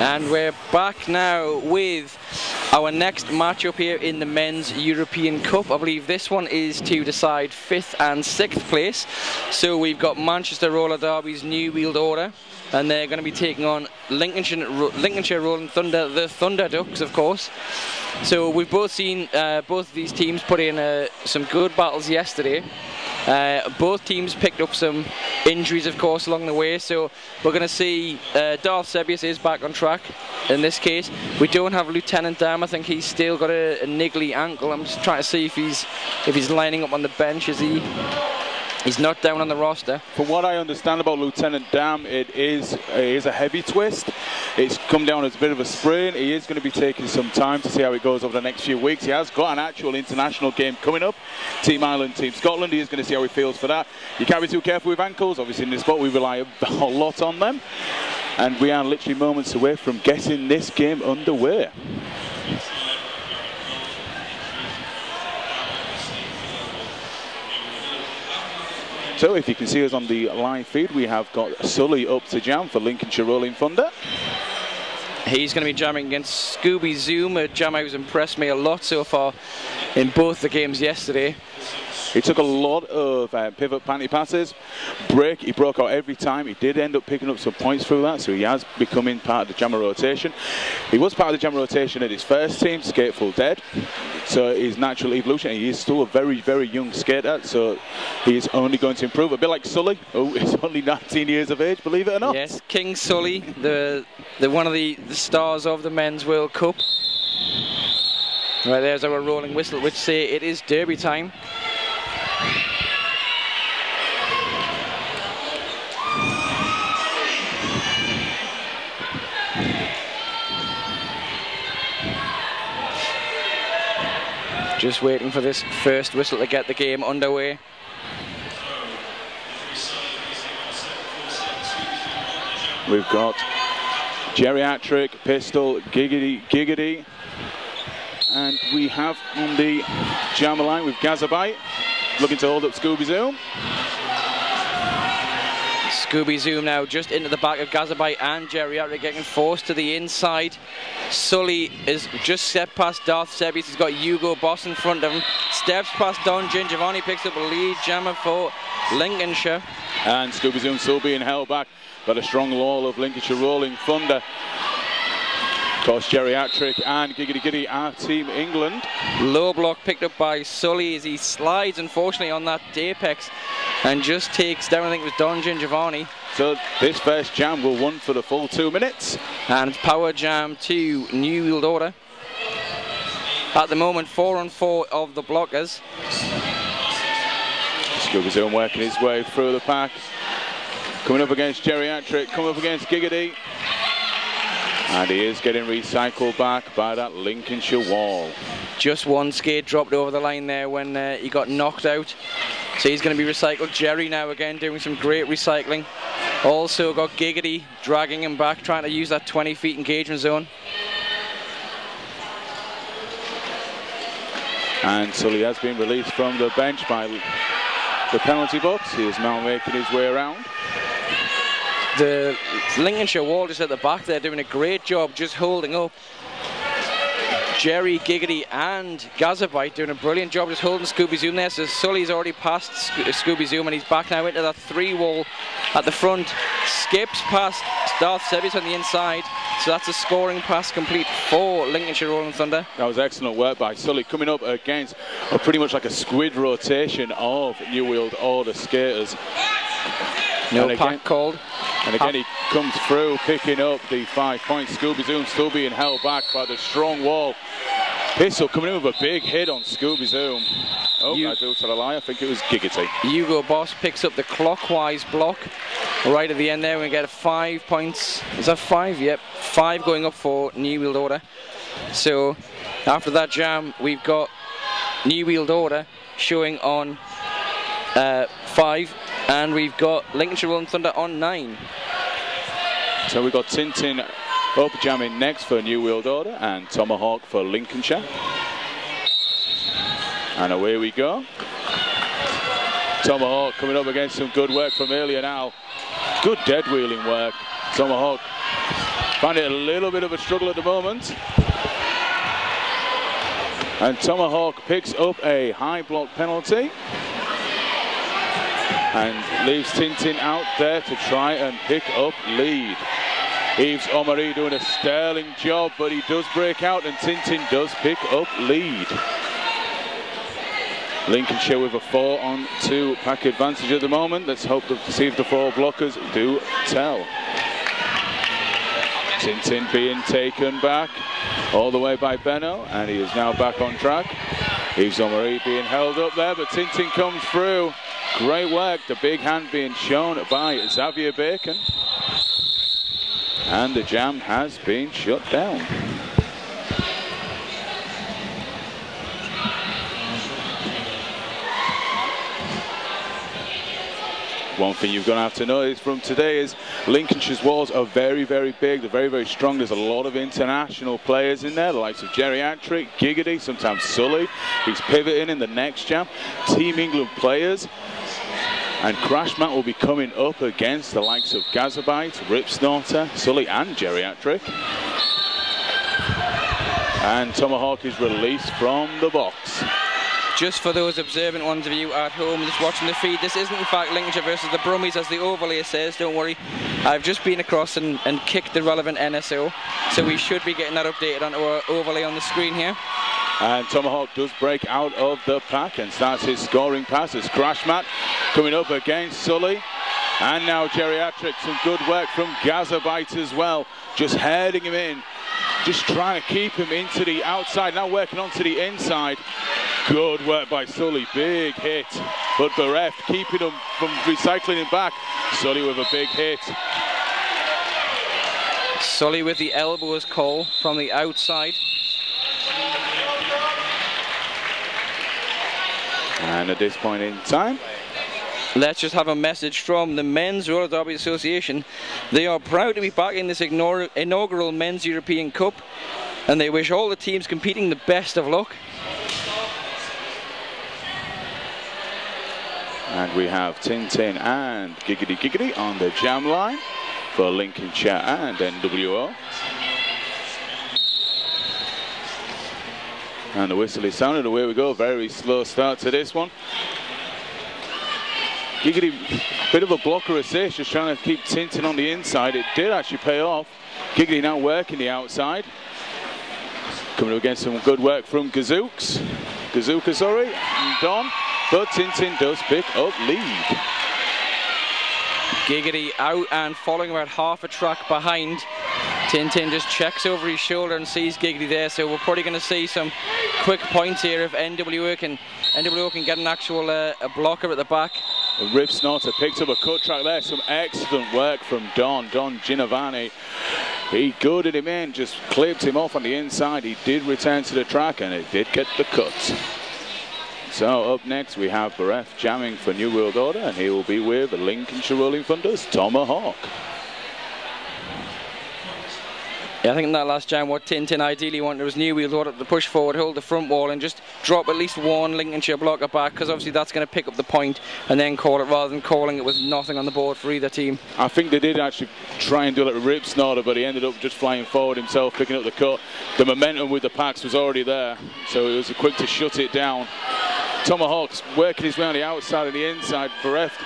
And we're back now with our next matchup here in the Men's European Cup. I believe this one is to decide 5th and 6th place. So we've got Manchester Roller Derby's New Wheeled Order, and they're going to be taking on Lincolnshire Rolling Thunder, the Thunder Ducks, of course. So we've both seen both of these teams put in some good battles yesterday. Both teams picked up some injuries, of course, along the way, so we're going to see Darth Sebius is back on track in this case. We don't have Lieutenant Dam. I think he's still got a niggly ankle. I'm just trying to see if he's lining up on the bench. He's not down on the roster. From what I understand about Lieutenant Dam, it is a heavy twist. It's come down as a bit of a sprain. He is going to be taking some time to see how it goes over the next few weeks. He has got an actual international game coming up. Team Ireland, Team Scotland. He is going to see how he feels for that. You can't be too careful with ankles. Obviously in this sport we rely a lot on them. And we are literally moments away from getting this game underway. So if you can see us on the live feed, we have got Sully up to jam for Lincolnshire Rolling Thunder. He's going to be jamming against Scooby Zoom, a jam who's impressed me a lot so far in both the games yesterday. He took a lot of pivot panty passes, break, he broke out every time. He did end up picking up some points through that, so he has becoming part of the jammer rotation. He was part of the jammer rotation at his first team, Skateful Dead, so his natural evolution. He is still a very, very young skater, so he is only going to improve. A bit like Sully, who is only 19 years of age, believe it or not. Yes, King Sully, the one of the stars of the Men's World Cup. Right, there's our rolling whistle, which say it is derby time. Just waiting for this first whistle to get the game underway. We've got Geriatric, Pistol, Giggity. And we have on the jammer line with Gazabite looking to hold up Scooby Zoom. Scooby Zoom now just into the back of Gazabite and Geriatric, getting forced to the inside. Sully is just stepped past Darth Sebius. He's got Hugo Boss in front of him. Steps past Don Giovanni, picks up a lead jammer for Lincolnshire. And Scooby Zoom still being held back by the strong wall of Lincolnshire Rolling Thunder. Of course, Geriatric and Giggity are Team England. Low block picked up by Sully as he slides, unfortunately, on that apex and just takes down, I think it was Don Giovanni. So this first jam will run for the full 2 minutes. And power jam to New Wheeled Order. At the moment, 4 on 4 of the blockers. Scooby Zoom working his way through the pack. Coming up against Geriatric, coming up against Giggity. And he is getting recycled back by that Lincolnshire wall. Just one skate dropped over the line there when he got knocked out. So he's going to be recycled. Jerry now again doing some great recycling. Also got Giggity dragging him back, trying to use that 20 feet engagement zone. And Sully has been released from the bench by the penalty box. He is now making his way around. The Lincolnshire wall just at the back there doing a great job just holding up. Jerry, Giggity and Gazabite doing a brilliant job just holding Scooby Zoom there. So Sully's already passed Scooby Zoom and he's back now into that 3 wall at the front. Skips past Darth Sebius on the inside. So that's a scoring pass complete for Lincolnshire Rolling Thunder. That was excellent work by Sully, coming up against pretty much like a squid rotation of New Wheeled Order skaters. No pack called. And again, he comes through, picking up the 5 points. Scooby Zoom still being held back by the strong wall. Pistol coming in with a big hit on Scooby Zoom. Oh, I do tell a lie, I think it was Giggity. Hugo Boss picks up the clockwise block right at the end there. We get 5 points. Is that 5? Yep, 5 going up for New Wheeled Order. So after that jam, we've got New Wheeled Order showing on 5. And we've got Lincolnshire Rolling Thunder on 9. So we've got Tintin up jamming next for New Wheeled Order and Tomahawk for Lincolnshire. And away we go. Tomahawk coming up against some good work from earlier now. Good dead wheeling work. Tomahawk Find it a little bit of a struggle at the moment. And Tomahawk picks up a high block penalty. And leaves Tintin out there to try and pick up lead. Yves Omari doing a sterling job, but he does break out and Tintin does pick up lead. Lincolnshire with a 4-on-2 pack advantage at the moment. Let's hope to see if the 4 blockers do tell. Tintin being taken back all the way by Benno, and he is now back on track. Yves Omari being held up there, but Tintin comes through. Great work, the big hand being shown by Xavier Bacon. And the jam has been shut down. One thing you're going to have to notice from today is Lincolnshire's walls are very, very big. They're very, very strong. There's a lot of international players in there, the likes of Geriatric, Giggity, sometimes Sully. He's pivoting in the next jam. Team England players. And Crashmat will be coming up against the likes of Gazabite, Rip Snorter, Sully and Geriatric. And Tomahawk is released from the box. Just for those observant ones of you at home just watching the feed, this isn't in fact Lincolnshire versus the Brummies as the overlay says, don't worry. I've just been across and kicked the relevant NSO, so we should be getting that updated onto our overlay on the screen here. And Tomahawk does break out of the pack and starts his scoring pass as Crashmat coming up against Sully. And now Geriatric, some good work from Gazabite as well, just heading him in, just trying to keep him into the outside, now working onto the inside. Good work by Sully, big hit, but bereft, keeping him from recycling him back. Sully with a big hit. Sully with the elbows call from the outside. And at this point in time, let's just have a message from the Men's Roller Derby Association. They are proud to be back in this inaugural Men's European Cup, and they wish all the teams competing the best of luck. And we have Tintin and Giggity Giggity on the jam line for Lincolnshire and NWO. And the whistle is sounded, away we go. Very slow start to this one. Giggity, bit of a blocker assist, just trying to keep Tintin on the inside. It did actually pay off. Giggity now working the outside. Coming up against some good work from Gazooka, sorry, and Don. But Tintin does pick up lead. Giggity out and following about half a track behind. Tintin just checks over his shoulder and sees Giggity there, so we're probably going to see some quick points here if NWO can get an actual a blocker at the back. Rip Snorter picked up a cut track there, some excellent work from Don Ginovani. He goaded him in, just clipped him off on the inside. He did return to the track and it did get the cut. So up next we have Bereft jamming for New World Order, and he will be with Lincolnshire Rolling Thunder's Tomahawk. Yeah, I think in that last jam what Tintin ideally wanted was New World Order to push forward, hold the front wall and just drop at least one Lincolnshire blocker back, because obviously that's going to pick up the point and then call it, rather than calling it with nothing on the board for either team. I think they did actually try and do it with Rip Snorter, but he ended up just flying forward himself, picking up the cut. The momentum with the packs was already there, so it was quick to shut it down. Tomahawk's working his way on the outside and the inside. Bereft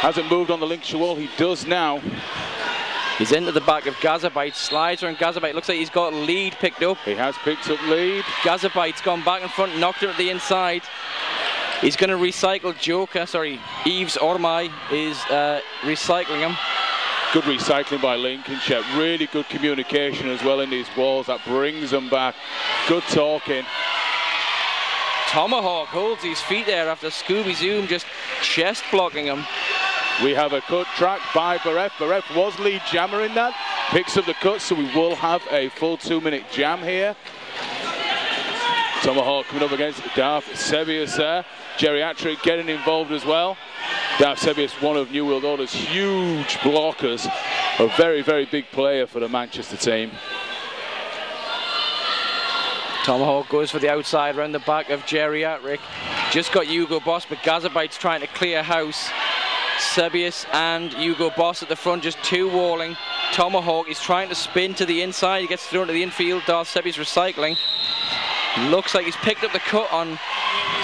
hasn't moved on the Lincolnshire wall. He does now. He's into the back of Gazabite, slides around Gazabite. Looks like he's got lead picked up. He has picked up lead. Gazabite's gone back in front, knocked him at the inside. He's going to recycle Yves Ormai is recycling him. Good recycling by Lincolnshire. Really good communication as well in these walls. That brings them back. Good talking. Tomahawk holds his feet there after Scooby Zoom just chest blocking him. We have a cut track by Bereft. Bereft was lead jammer in that. Picks up the cut, so we will have a full 2-minute jam here. Tomahawk coming up against Darth Sebius there. Geriatric getting involved as well. Darth Sebius, one of New World Order's huge blockers. A very, very big player for the Manchester team. Tomahawk goes for the outside around the back of Geriatric. Just got Hugo Boss, but Gazabite's trying to clear house. Sebius and Hugo Boss at the front, just two walling. Tomahawk is trying to spin to the inside. He gets thrown to the infield. Darth Sebius recycling. Looks like he's picked up the cut on...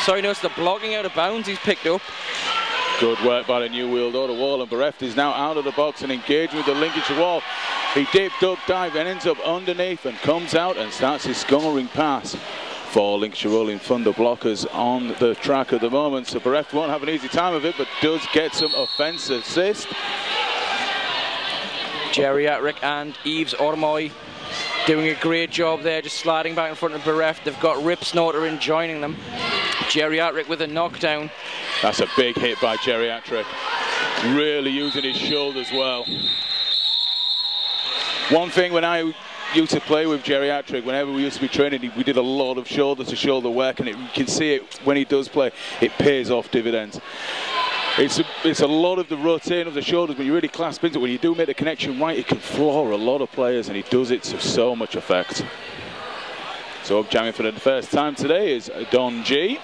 Sorry, no, it's the blocking out of bounds he's picked up. Good work by the New World Order wall, and Bereft is now out of the box and engaged with the Lincolnshire wall. He dip, duck, dive and ends up underneath and comes out and starts his scoring pass for Lincolnshire Rolling Thunder blockers on the track at the moment. So Bereft won't have an easy time of it, but does get some offence assist. Geriatric and Yves Ormoy doing a great job there, just sliding back in front of Bereft. They've got Rip Snorter in joining them. Geriatric with a knockdown. That's a big hit by Geriatric. Really using his shoulders well. One thing when I used to play with Geriatric, whenever we used to be training, we did a lot of shoulder-to-shoulder work, and you can see it when he does play, it pays off dividends. It's a lot of the rotating of the shoulders, when you really clasp into it, when you do make the connection right, it can floor a lot of players, and he does it to so much effect. So up jamming for the first time today is Don G.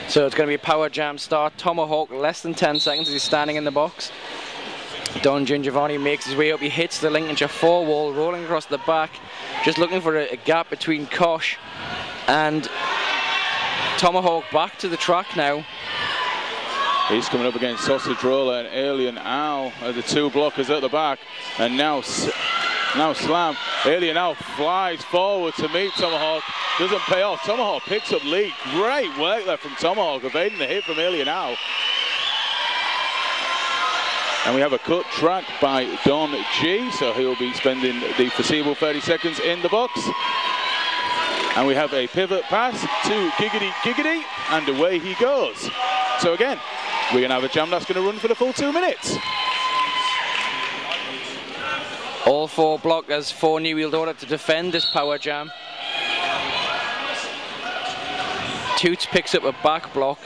So it's going to be a power jam start. Tomahawk less than 10 seconds as he's standing in the box. Don Gingiovanni makes his way up. He hits the Lincolnshire 4 wall, rolling across the back, just looking for a gap between Kosh and Tomahawk. Back to the track now. He's coming up against Sausage Roller and Alien Owl are the two blockers at the back. And now Slam. Alien Owl flies forward to meet Tomahawk. Doesn't pay off. Tomahawk picks up lead. Great work there from Tomahawk, evading the hit from Alien Owl. And we have a cut track by Don G, so he'll be spending the foreseeable 30 seconds in the box. And we have a pivot pass to Giggity Giggity, and away he goes. So again, we're going to have a jam that's going to run for the full 2 minutes. All four blockers for New World Order to defend this power jam. Toots picks up a back block.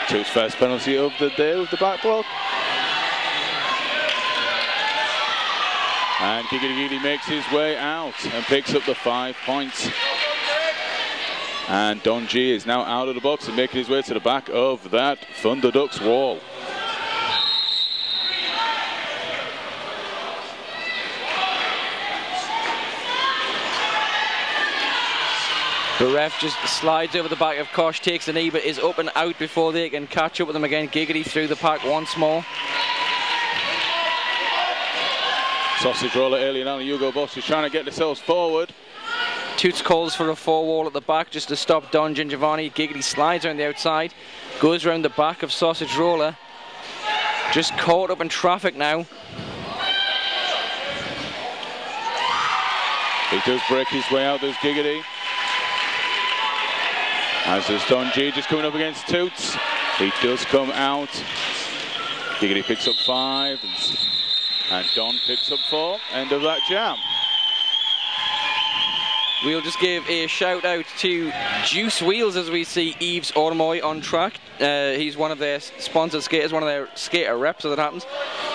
Toots' first penalty of the day with the back block. And Giggity Giggity makes his way out and picks up the 5 points. And Don G is now out of the box and making his way to the back of that Thunder Ducks wall. Bereft just slides over the back of Kosh, takes a knee, but is up and out before they can catch up with them again. Giggity through the pack once more. Sausage Roller, Alien and Hugo Boss is trying to get themselves forward. Toots calls for a 4 wall at the back just to stop Don Gingiovanni. Giggity slides around the outside, goes around the back of Sausage Roller. Just caught up in traffic now. He does break his way out, there's Giggity. As there's Don G just coming up against Toots. He does come out. Giggity picks up 5 and Don picks up 4. End of that jam. We'll just give a shout out to Juice Wheels as we see Yves Ormoy on track. He's one of their sponsored skaters, one of their skater reps as it happens.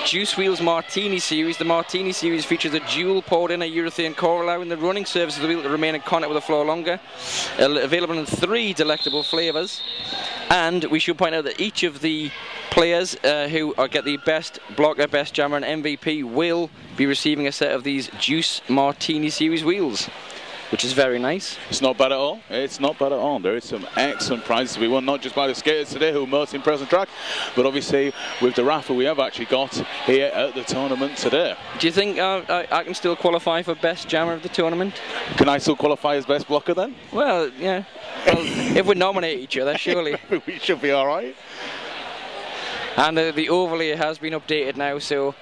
Juice Wheels Martini Series. The Martini Series features a dual poured in a urethane core, allowing the running surface of the wheel to remain in contact with the floor longer. Available in 3 delectable flavours. And we should point out that each of the players who get the best blocker, best jammer and MVP will be receiving a set of these Juice Martini Series wheels, which is very nice. It's not bad at all. It's not bad at all. There is some excellent prizes to be won, not just by the skaters today who are most impressed on track, but obviously with the raffle we have actually got here at the tournament today. Do you think I can still qualify for best jammer of the tournament? Can I still qualify as best blocker then? Well, yeah. Well, if we nominate each other, surely. We should be all right. And the overlay has been updated now, so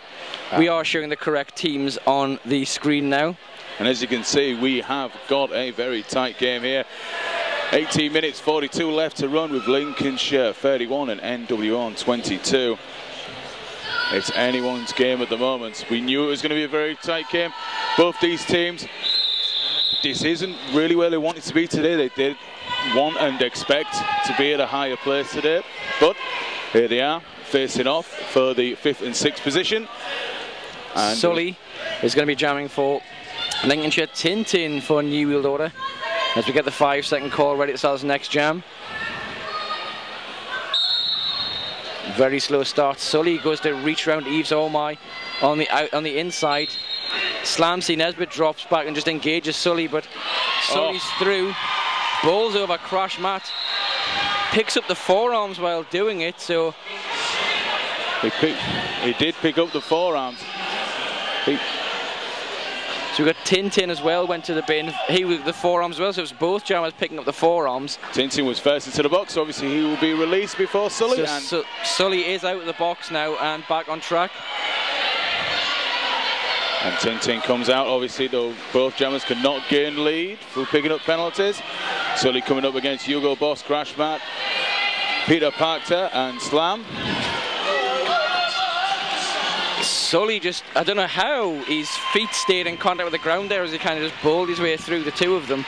we are showing the correct teams on the screen now. And as you can see, we have got a very tight game here. 18 minutes, 42 left to run with Lincolnshire 31 and NWO on 22. It's anyone's game at the moment. We knew it was going to be a very tight game. Both these teams, this isn't really where they wanted to be today. They did want and expect to be at a higher place today. But here they are, facing off for the 5th and 6th position. And Sully is going to be jamming for Lincolnshire. Tintin for New World Order as we get the 5-second call ready to start his next jam. Very slow start. Sully goes to reach around Eves Ormoy on the inside. Slams Nesbitt, drops back and just engages Sully, but Sully's through. Bowls over Crash Matt. Picks up the forearms while doing it, so... He did pick up the forearms. So we've got Tintin as well, went to the bin. He with the forearms as well, so it was both jammers picking up the forearms. Tintin was first into the box, so obviously he will be released before Sully. So Sully is out of the box now and back on track. And Tintin comes out, obviously though both jammers could not gain lead through picking up penalties. Sully coming up against Hugo Boss, Crash Matt, Peter Parker and Slam. Sully just, I don't know how his feet stayed in contact with the ground there as he kind of just bowled his way through the two of them.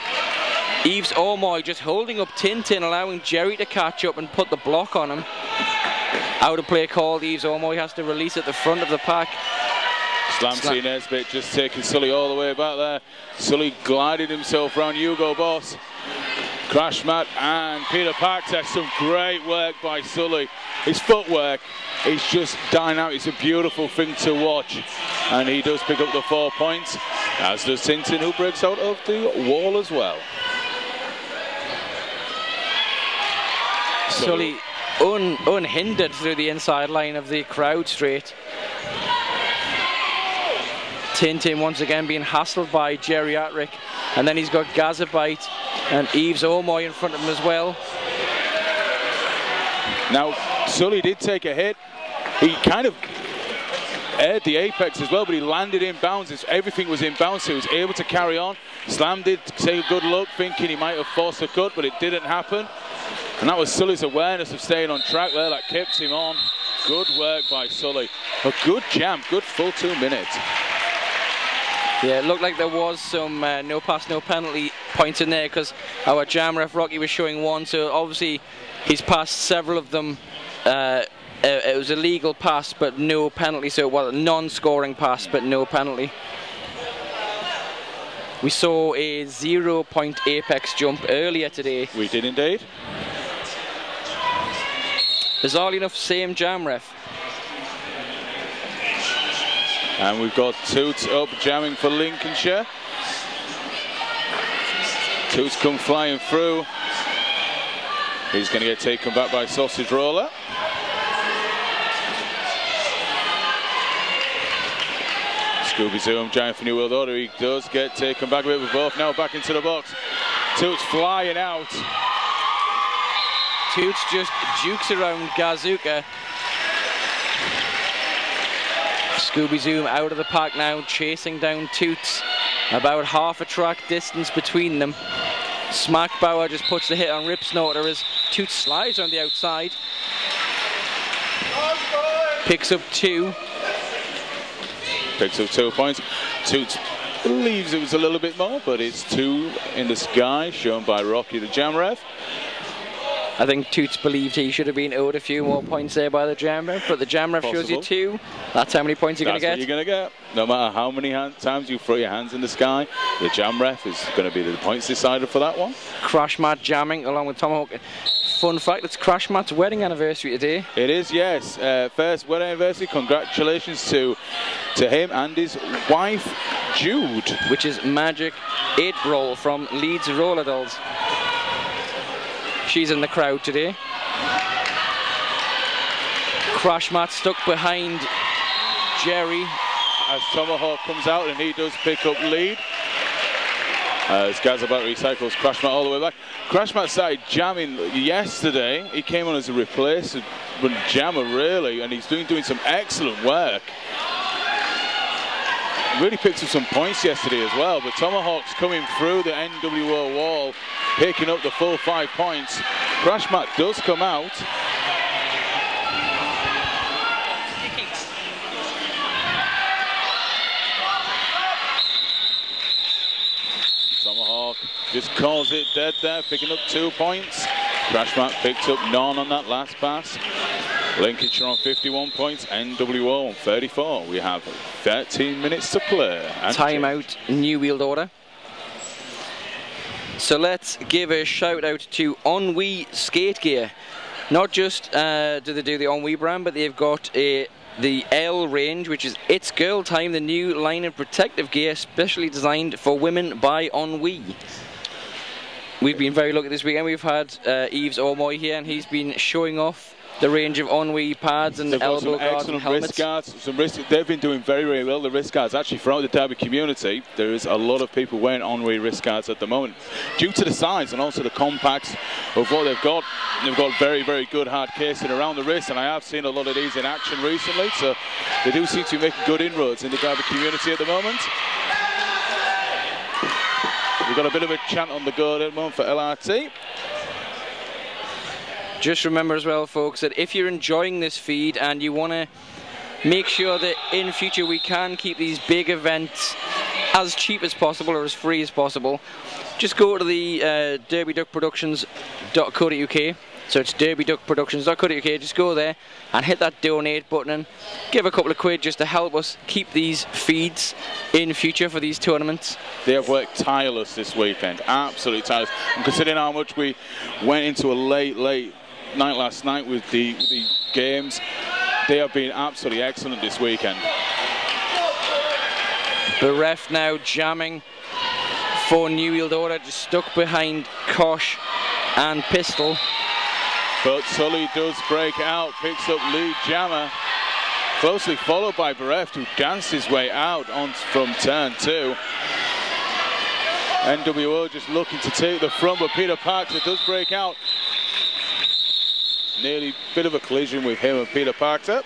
Eves Ormoy just holding up Tintin, allowing Jerry to catch up and put the block on him. Out of play called, Eves Ormoy has to release at the front of the pack. Slam Nesbitt just taking Sully all the way back there. Sully glided himself around Hugo Boss, Crash Matt and Peter Parker. Some great work by Sully. His footwork is just dynamic. It's a beautiful thing to watch. And he does pick up the 4 points, as does Tintin, who breaks out of the wall as well. Sully unhindered through the inside line of the crowd straight. Tintin once again being hassled by Geriatric, and then he's got Gazabite and Eves Ormoy in front of him as well. Now Sully did take a hit. He kind of aired the apex as well, but he landed in bounds. Everything was in bounds, so he was able to carry on. Slam did take a good look, thinking he might have forced a cut, but it didn't happen. And that was Sully's awareness of staying on track there that kept him on. Good work by Sully. A good jam, good full 2 minutes. Yeah, it looked like there was some no pass, no penalty points in there, because our jam ref Rocky was showing one, so obviously he's passed several of them. It was a legal pass but no penalty, so it was a non-scoring pass but no penalty. We saw a 0-point apex jump earlier today. We did indeed. Bizarrely enough, same jam ref. And we've got Toots up jamming for Lincolnshire. Toots come flying through. He's going to get taken back by Sausage Roller. Scooby Zoom, giant for New World Order. He does get taken back a bit with both. Now back into the box. Toots flying out. Toots just jukes around Gazuka. Scooby Zoom out of the pack now, chasing down Toots. About half a track distance between them. Smack Bauer just puts the hit on Rip Snorter as Toots slides on the outside. Picks up 2. Picks up 2 points. Toots believes it was a little bit more, but it's 2 in the sky, shown by Rocky, the jam ref. I think Toots believed he should have been owed a few more points there by the jam ref, but the jam ref shows you 2. That's how many points you're going to get. That's what you're going to get. No matter how many times you throw your hands in the sky, the jam ref is going to be the points decided for that one. Crash Matt jamming along with Tomahawk. Fun fact, it's Crash Matt's wedding anniversary today. It is, yes. First wedding anniversary. Congratulations to him and his wife, Jude. Which is Magic 8-Roll from Leeds Roller Dolls. She's in the crowd today. Crash Matt stuck behind Jerry. As Tomahawk comes out and he does pick up lead. As Gazabat recycles Crash Matt all the way back. Crash Matt started jamming yesterday. He came on as a replacement jammer really, and he's doing some excellent work. Really picked up some points yesterday as well, but Tomahawk's coming through the NWO wall, picking up the full 5 points. Crash Matt does come out. Tomahawk just calls it dead there, picking up 2 points. Crash Matt picked up none on that last pass. Lincolnshire on 51 points, NWO on 34. We have 13 minutes to play. Timeout, New World Order. So let's give a shout out to Ennui Skate Gear. Not just do they do the Ennui brand, but they've got the L range, which is It's Girl Time, the new line of protective gear specially designed for women by Ennui. We've been very lucky this weekend. We've had Yves Ormoy here, and he's been showing off the range of Ennui pads and elbow guards and helmets. Wrist guards. They've been doing very, very well, the wrist guards. Actually, throughout the Derby community, there is a lot of people wearing Ennui wrist guards at the moment. Due to the size and also the compacts of what they've got very, very good hard casing around the wrist, and I have seen a lot of these in action recently, so they do seem to be making good inroads in the Derby community at the moment. We've got a bit of a chant on the go at the moment for LRT. Just remember as well, folks, that if you're enjoying this feed and you want to make sure that in future we can keep these big events as cheap as possible or as free as possible, just go to the derbyduckproductions.co.uk. So it's derbyduckproductions.co.uk. Just go there and hit that donate button and give a couple of quid just to help us keep these feeds in future for these tournaments. They have worked tireless this weekend, absolutely tireless. And considering how much we went into a late night last night with the games, they have been absolutely excellent this weekend. The ref now jamming for New World Order, just stuck behind Kosh and Pistol. But Sully does break out, picks up lead jammer, closely followed by Bereft, who danced his way out from turn 2. NWO just looking to take the front, but Peter Parker does break out. Nearly a bit of a collision with him and Peter Parker.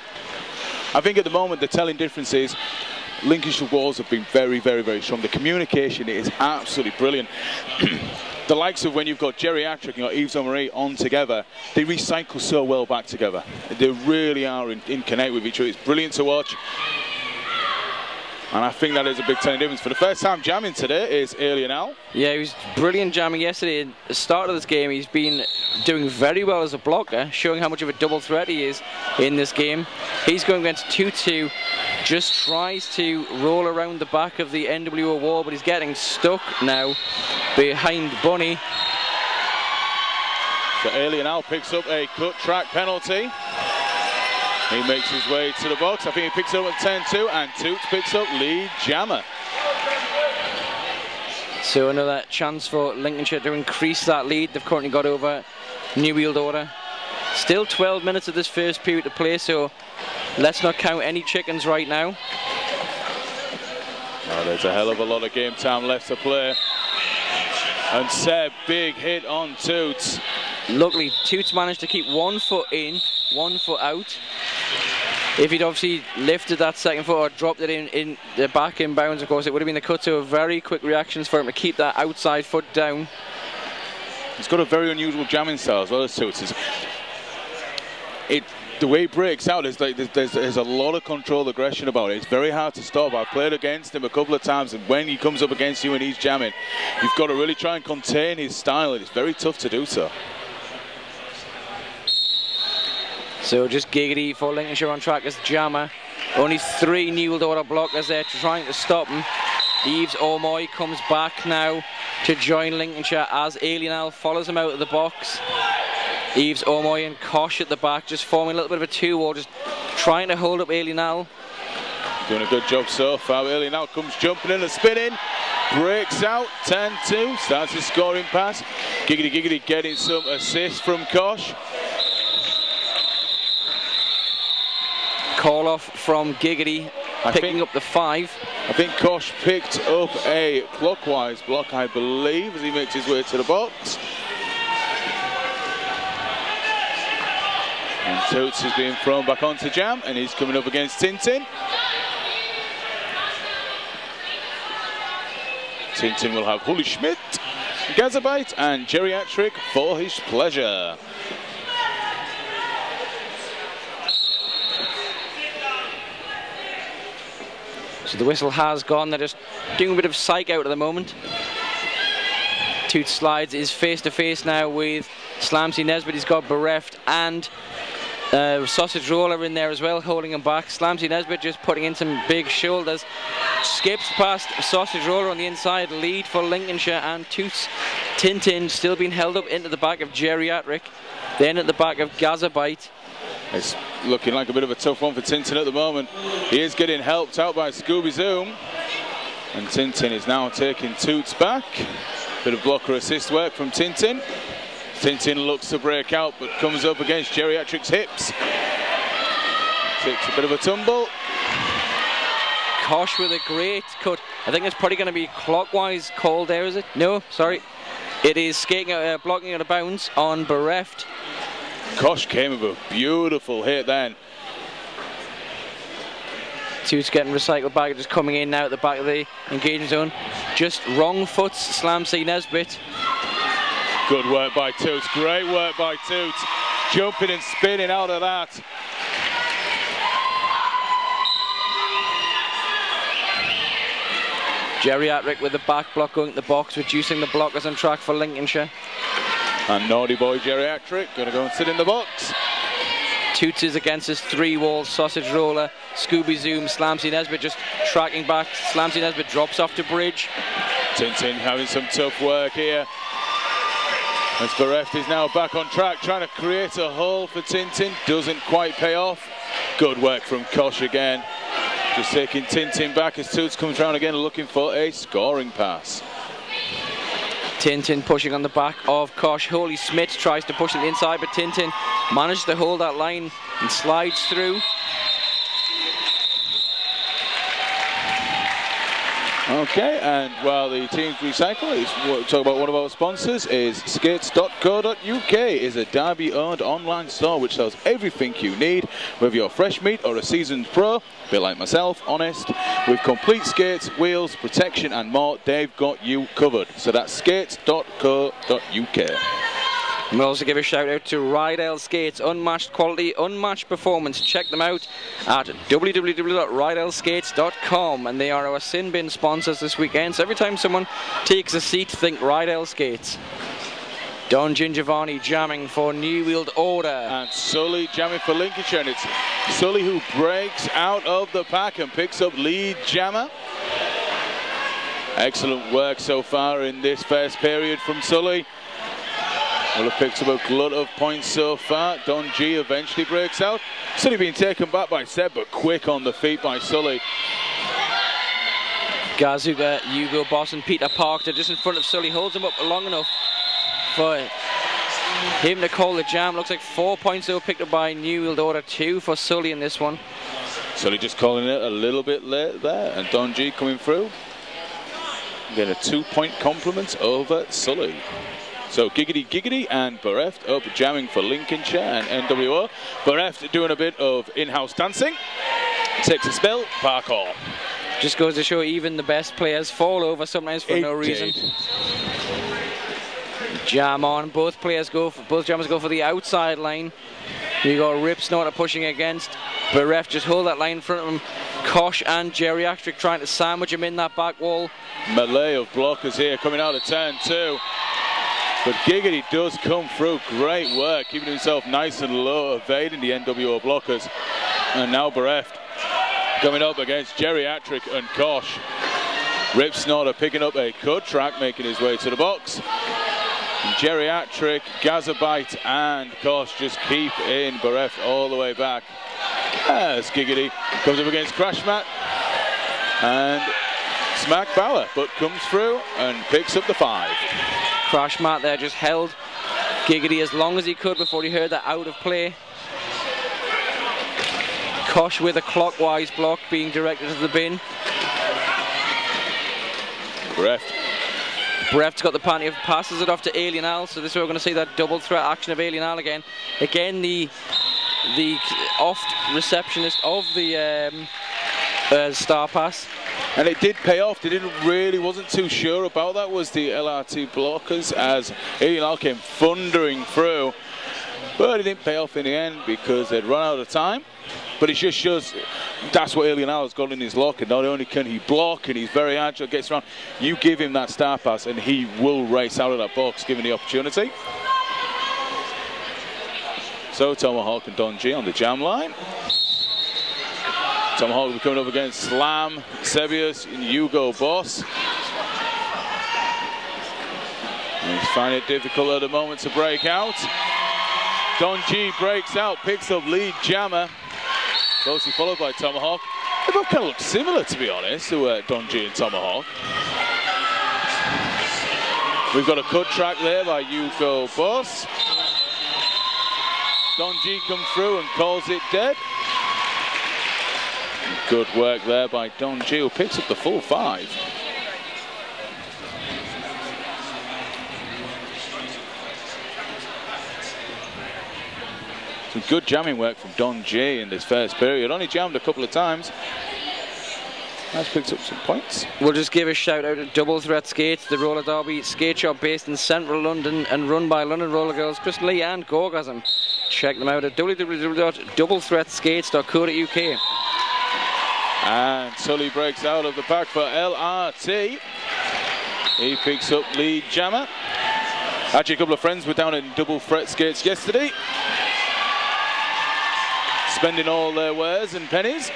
I think at the moment the telling difference is Lincolnshire Walls have been very, very, very strong. The communication is absolutely brilliant. The likes of when you've got Geriatric and got Yves Marie on together, they recycle so well back together. They really are in connect with each other. It's brilliant to watch. And I think that is a big telling difference. For the first time jamming today is Alien Al. Yeah, he was brilliant jamming yesterday. At the start of this game, he's been doing very well as a blocker, showing how much of a double threat he is in this game. He's going against 2-2, just tries to roll around the back of the NWO wall, but he's getting stuck now behind Bunny. So Alien Al picks up a cut track penalty. He makes his way to the box. I think he picks it up at 10-2, and Toots picks up lead jammer. So another chance for Lincolnshire to increase that lead. They've currently got over New World Order. Still 12 minutes of this first period to play, so let's not count any chickens right now. Oh, there's a hell of a lot of game time left to play. And Seb, big hit on Toots. Luckily, Toots managed to keep 1 foot in, 1 foot out. If he'd obviously lifted that second foot or dropped it in the back inbounds, of course, it would have been the cut to a very quick reactions for him to keep that outside foot down. He's got a very unusual jamming style as well as Toots. The way he breaks out, there's a lot of controlled aggression about it. It's very hard to stop. I've played against him a couple of times, and when he comes up against you and he's jamming, you've got to really try and contain his style, and it's very tough to do so. So just giggity for Lincolnshire on track as jammer. Only 3 New World Order blockers there trying to stop him. Yves Ormoy comes back now to join Lincolnshire as Alien Al follows him out of the box. Yves Ormoy and Kosh at the back, just forming a little bit of a 2-wall, just trying to hold up Alien Al. Doing a good job so far. Alien Al comes jumping in and spinning. Breaks out, 10-2, starts his scoring pass. Giggity Giggity getting some assist from Kosh. Call off from Giggity, picking up the 5. I think Kosh picked up a clockwise block, I believe, as he makes his way to the box. And Toots is being thrown back onto jam, and he's coming up against Tintin. Tintin will have Hully Schmidt, Gazabite, and Geriatric for his pleasure. So the whistle has gone. They're just doing a bit of psych out at the moment. Toots slides is face to face now with Slamsy Nesbitt. He's got Bereft and Sausage Roller in there as well, holding him back. Slamsy Nesbitt just putting in some big shoulders. Skips past Sausage Roller on the inside. Lead for Lincolnshire, and Toots. Tintin still being held up into the back of Geriatric. Then at the back of Gazabite. It's looking like a bit of a tough one for Tintin at the moment. He is getting helped out by Scooby Zoom. And Tintin is now taking Toots back. Bit of blocker assist work from Tintin. Tintin looks to break out, but comes up against Geriatric's hips. Takes a bit of a tumble. Kosh with a great cut. I think it's probably going to be clockwise called there, is it? No, sorry. It is skating, blocking out of bounds on Bereft. Kosh came with a beautiful hit then. Toots getting recycled back, just coming in now at the back of the engagement zone. Just wrong foot, slam C Nesbitt. Good work by Toots, great work by Toots. Jumping and spinning out of that. Geriatric with the back block going to the box, reducing the blockers on track for Lincolnshire. And naughty boy Geriatric gonna go and sit in the box. Toots is against his 3-wall sausage roller. Scooby Zoom, Slamsy Nesbitt just tracking back. Slamsy Nesbitt drops off to bridge. Tintin having some tough work here. As Bereft is now back on track, trying to create a hole for Tintin. Doesn't quite pay off. Good work from Kosh again. Just taking Tintin back as Toots comes round again looking for a scoring pass. Tintin pushing on the back of Kosh. Holy Smith tries to push it inside, but Tintin managed to hold that line and slides through. Okay, and while the teams recycle, we'll talk about one of our sponsors is skates.co.uk. is a Derby-owned online store which sells everything you need, whether you're fresh meat or a seasoned pro, a bit like myself, honest. With complete skates, wheels, protection and more, they've got you covered. So that's skates.co.uk. We'll also give a shout out to Rydell Skates. Unmatched quality, unmatched performance. Check them out at www.rydellskates.com, and they are our sin bin sponsors this weekend. So every time someone takes a seat, think Rydell Skates. Don Gingiovanni jamming for New World Order. And Sully jamming for Lincolnshire. And it's Sully who breaks out of the pack and picks up lead jammer. Excellent work so far in this first period from Sully. Will have picked up a glut of points so far. Don G eventually breaks out. Sully being taken back by Seb, but quick on the feet by Sully. Gazuga, Hugo Boss and Peter Park, they're just in front of Sully. Holds him up long enough for him to call the jam. Looks like 4 points though picked up by New World Order, 2 for Sully in this one. Sully just calling it a little bit late there, and Don G coming through. Getting a 2-point compliment over Sully. So Giggity Giggity and Bereft up jamming for Lincolnshire and NWO. Bereft doing a bit of in-house dancing. Takes a spell, parkour. Just goes to show even the best players fall over sometimes for no reason. Jam on, both jammers go for the outside line. You got Rip Snorter pushing against. Bereft just hold that line in front of him. Kosh and Geriatric trying to sandwich him in that back wall. Melee of blockers here coming out of turn 2. But Giggity does come through. Great work, keeping himself nice and low, evading the NWO blockers. And now Bereft coming up against Geriatric and Kosh. Rip Snorter picking up a cut track, making his way to the box. And Geriatric, Gazabite and Kosh just keep in Bereft all the way back. As Giggity comes up against Crashmat and Smack Bauer, but comes through and picks up the 5. Crash Mat there just held Giggity as long as he could before he heard that out of play. Kosh with a clockwise block being directed to the bin. Breft's got the panty of passes it off to Alien Al, so this is where we're going to see that double threat action of Alien Al again. Again, the oft receptionist of the star pass. And it did pay off. They wasn't too sure about that, was the LRT blockers, as Alien Al came thundering through. But it didn't pay off in the end because they'd run out of time. But it just shows that's what Alien Al has got in his locker. Not only can he block and he's very agile, gets around, you give him that star pass and he will race out of that box given the opportunity. So Tomahawk and Don G on the jam line. Tomahawk will be coming up against Slam, Sebius, and Hugo Boss. And he's finding it difficult at the moment to break out. Don G breaks out, picks up lead jammer. Closely followed by Tomahawk. They both kind of look similar, to be honest, to Don G and Tomahawk. We've got a cut track there by Hugo Boss. Don G comes through and calls it dead. Good work there by Don G, who picks up the full 5. Some good jamming work from Don G in this first period. Only jammed a couple of times. Has picked up some points. We'll just give a shout out to Double Threat Skates, the roller derby skate shop based in central London and run by London roller girls Kristen Lee and Gorgasm. Check them out at www.doublethreatskates.co.uk. And Sully breaks out of the pack for LRT. He picks up lead jammer. Actually, a couple of friends were down in Double Threat Skates yesterday, spending all their wares and pennies.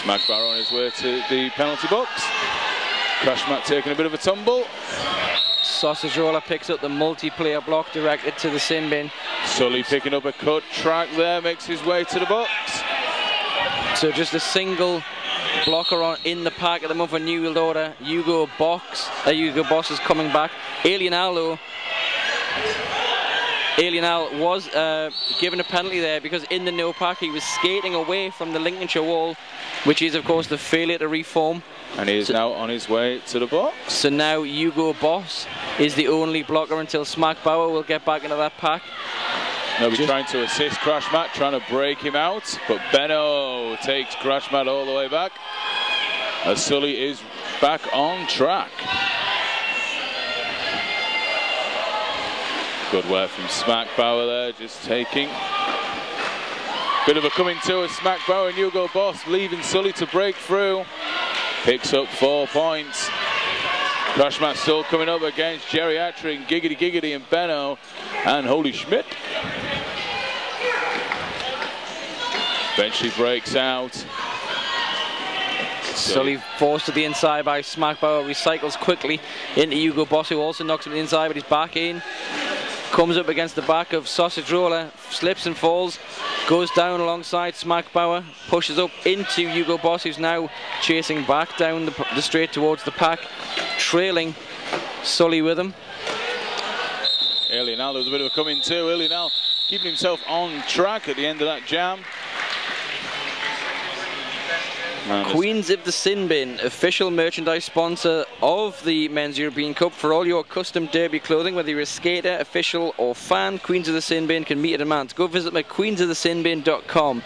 Smack Barrow on his way to the penalty box. Crash Mat taking a bit of a tumble. Sausage Roller picks up the multiplayer block directed to the sin bin. Sully picking up a cut track there, makes his way to the box. So just a single blocker on in the pack at the moment for New World Order. Hugo Boss is coming back. Alien Al was given a penalty there because in the no pack he was skating away from the Lincolnshire wall, which is of course the failure to reform. And he is now on his way to the box. So now Hugo Boss is the only blocker until Smack Bauer will get back into that pack. Nobody's trying to assist Crash Mat, trying to break him out, but Benno takes Crash Mat all the way back as Sully is back on track. Good work from Smack Bauer there, just taking bit of a coming to as Smack Bauer and Hugo Boss leaving Sully to break through. Picks up 4 points. Crash Mat still coming up against Geriatric, Giggity Giggity and Benno and Holy Schmidt. Eventually breaks out. Sully forced to the inside by Smack Bauer, recycles quickly into Hugo Boss, who also knocks him to the inside, but he's back in. Comes up against the back of Sausage Roller, slips and falls, goes down alongside Smack Bauer, pushes up into Hugo Boss, who's now chasing back down the straight towards the pack, trailing Sully with him. Alien Al, there's a bit of a coming too. Alien Al keeping himself on track at the end of that jam. Queens of the Sin Bin, official merchandise sponsor of the Men's European Cup. For all your custom derby clothing, whether you're a skater, official or fan, Queens of the Sin Bin can meet your demands. Go visit my queensofthesinbin.com.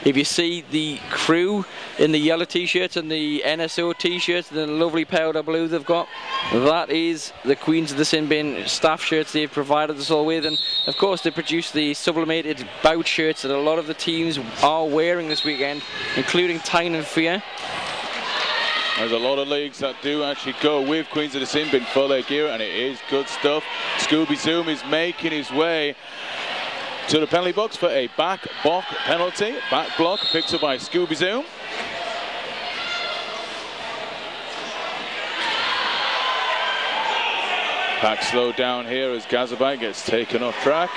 If you see the crew in the yellow t-shirts and the NSO t-shirts and the lovely powder blue they've got, that is the Queens of the Sin Bin staff shirts they've provided us all with. And of course they produce the sublimated bout shirts that a lot of the teams are wearing this weekend, including Tyne and Fear. There's a lot of leagues that do actually go with Queens of the Sin Bin for their gear, and it is good stuff. Scooby Zoom is making his way to the penalty box for a back block penalty. Back block picked up by Scooby Zoom. Pack slowed down here as Gazabite gets taken off track.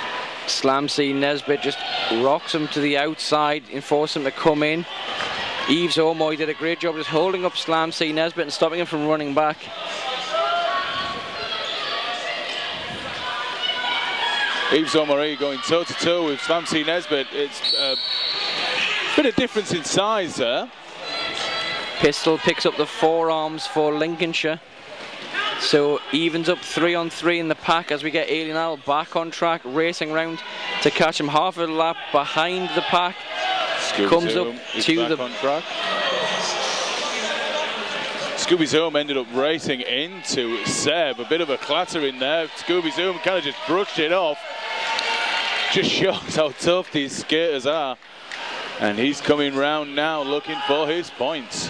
Slam C Nesbitt just rocks him to the outside and forces him to come in. Yves Omoy did a great job just holding up Slam C Nesbitt and stopping him from running back. Yves Omoy going toe-to-toe with Slam C Nesbitt. It's a bit of difference in size there. Pistol picks up the forearms for Lincolnshire. So evens up 3-on-3 in the pack as we get Alien Al back on track, racing round to catch him half of the lap behind the pack. Comes up to the... on track. Scooby Zoom ended up racing into Seb. A bit of a clatter in there. Scooby Zoom kind of just brushed it off. Just shows how tough these skaters are. And he's coming round now looking for his points.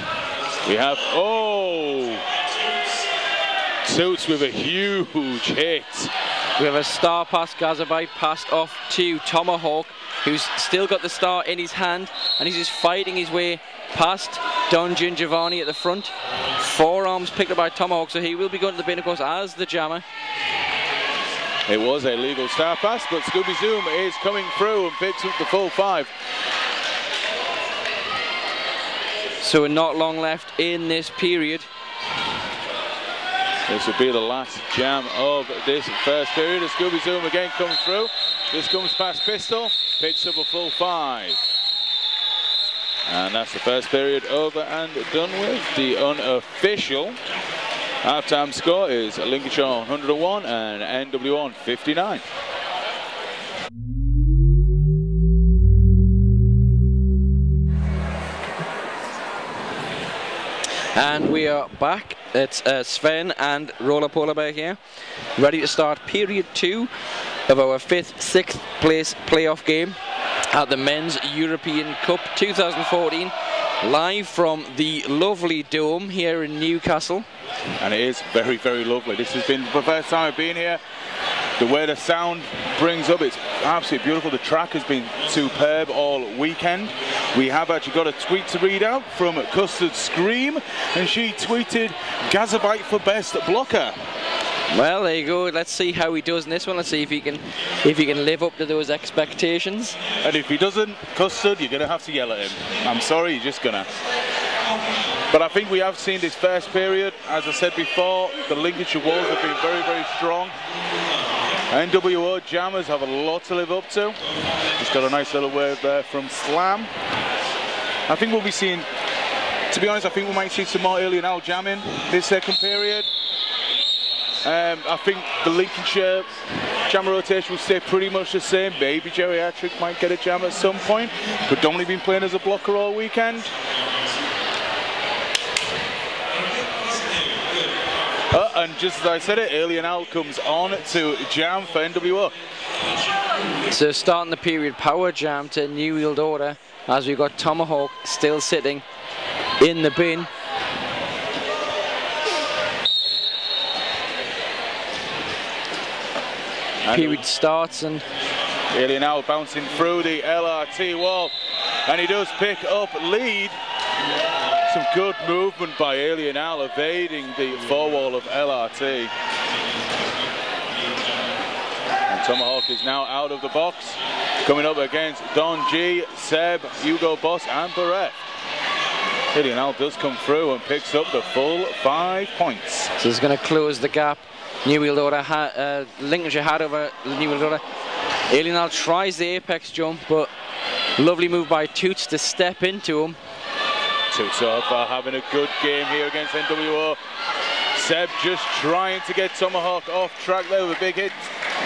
We have... Oh! Toots with a huge hit. We have a star pass, Gazabite passed off to Tomahawk, who's still got the star in his hand, and he's just fighting his way past Don Giovanni at the front. Forearms picked up by Tomahawk, so he will be going to the bin, of course, as the jammer. It was a legal star pass, but Scooby Zoom is coming through and picks up the full 5. So not long left in this period. This will be the last jam of this first period. As Scooby Zoom again comes through. This comes past Pistol, picks up a full 5. And that's the first period over and done with. The unofficial half-time score is Lincolnshire 101 and NWO on 59. And we are back. It's Sven and Roller Polar Bear here, ready to start period 2 of our 5th, 6th place playoff game at the Men's European Cup 2014, live from the lovely Dome here in Newcastle. And it is very, very lovely. This has been the first time I've been here. The way the sound brings up, it's absolutely beautiful. The track has been superb all weekend. We have actually got a tweet to read out from Custard Scream, and she tweeted, "Gazabite for best blocker." Well, there you go. Let's see how he does in this one. Let's see if he can live up to those expectations. And if he doesn't, Custard, you're going to have to yell at him. I'm sorry, you're just gonna. But I think we have seen this first period. As I said before, the Lincolnshire Wolves have been very, very strong. NWO Jammers have a lot to live up to. Just got a nice little wave there from Slam. I think we'll be seeing, to be honest, I think we might see some more early and out jamming this second period. I think the Lincolnshire jammer rotation will stay pretty much the same. Maybe Geriatric might get a jam at some point. Predominantly been playing as a blocker all weekend. And just as I said it, Alien Al comes on to jam for NWO. So starting the period, power jam to New World Order, as we've got Tomahawk still sitting in the bin. Period starts and Alien Al bouncing through the LRT wall, and he does pick up lead. Some good movement by Alien Al, evading the forewall of LRT. And Tomahawk is now out of the box, coming up against Don G, Seb, Hugo Boss and Barrett. Alien Al does come through and picks up the full 5 points. So it's going to close the gap. New World Order, Lincolnshire had over New World Order. Alien Al tries the apex jump, but lovely move by Toots to step into him. Toots so far having a good game here against NWO. Seb just trying to get Tomahawk off track there with a big hit.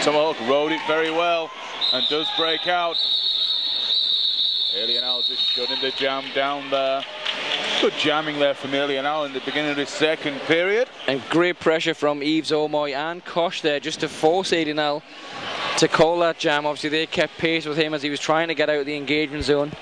Tomahawk rode it very well and does break out. Alien Al just shutting the jam down there. Good jamming there from Alien Al in the beginning of this second period. And great pressure from Yves Omoy and Kosh there just to force Alien Al to call that jam. Obviously they kept pace with him as he was trying to get out of the engagement zone.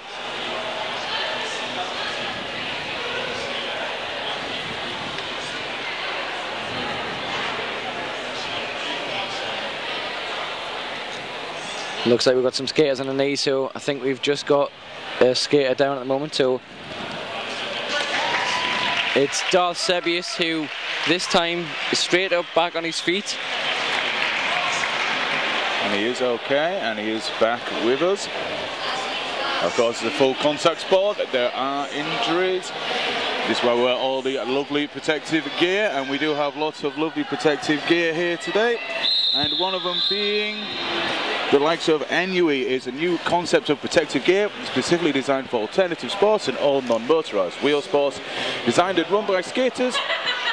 Looks like we've got some skaters on the knee, so I think we've just got a skater down at the moment. So it's Darth Sebius, who this time is straight up back on his feet. And he is okay, and he is back with us. Of course, it's a full contact sport. There are injuries. This is why we wear all the lovely protective gear, and we do have lots of lovely protective gear here today. And one of them being the likes of NWO is a new concept of protective gear specifically designed for alternative sports and all non-motorized wheel sports. Designed and run by skaters,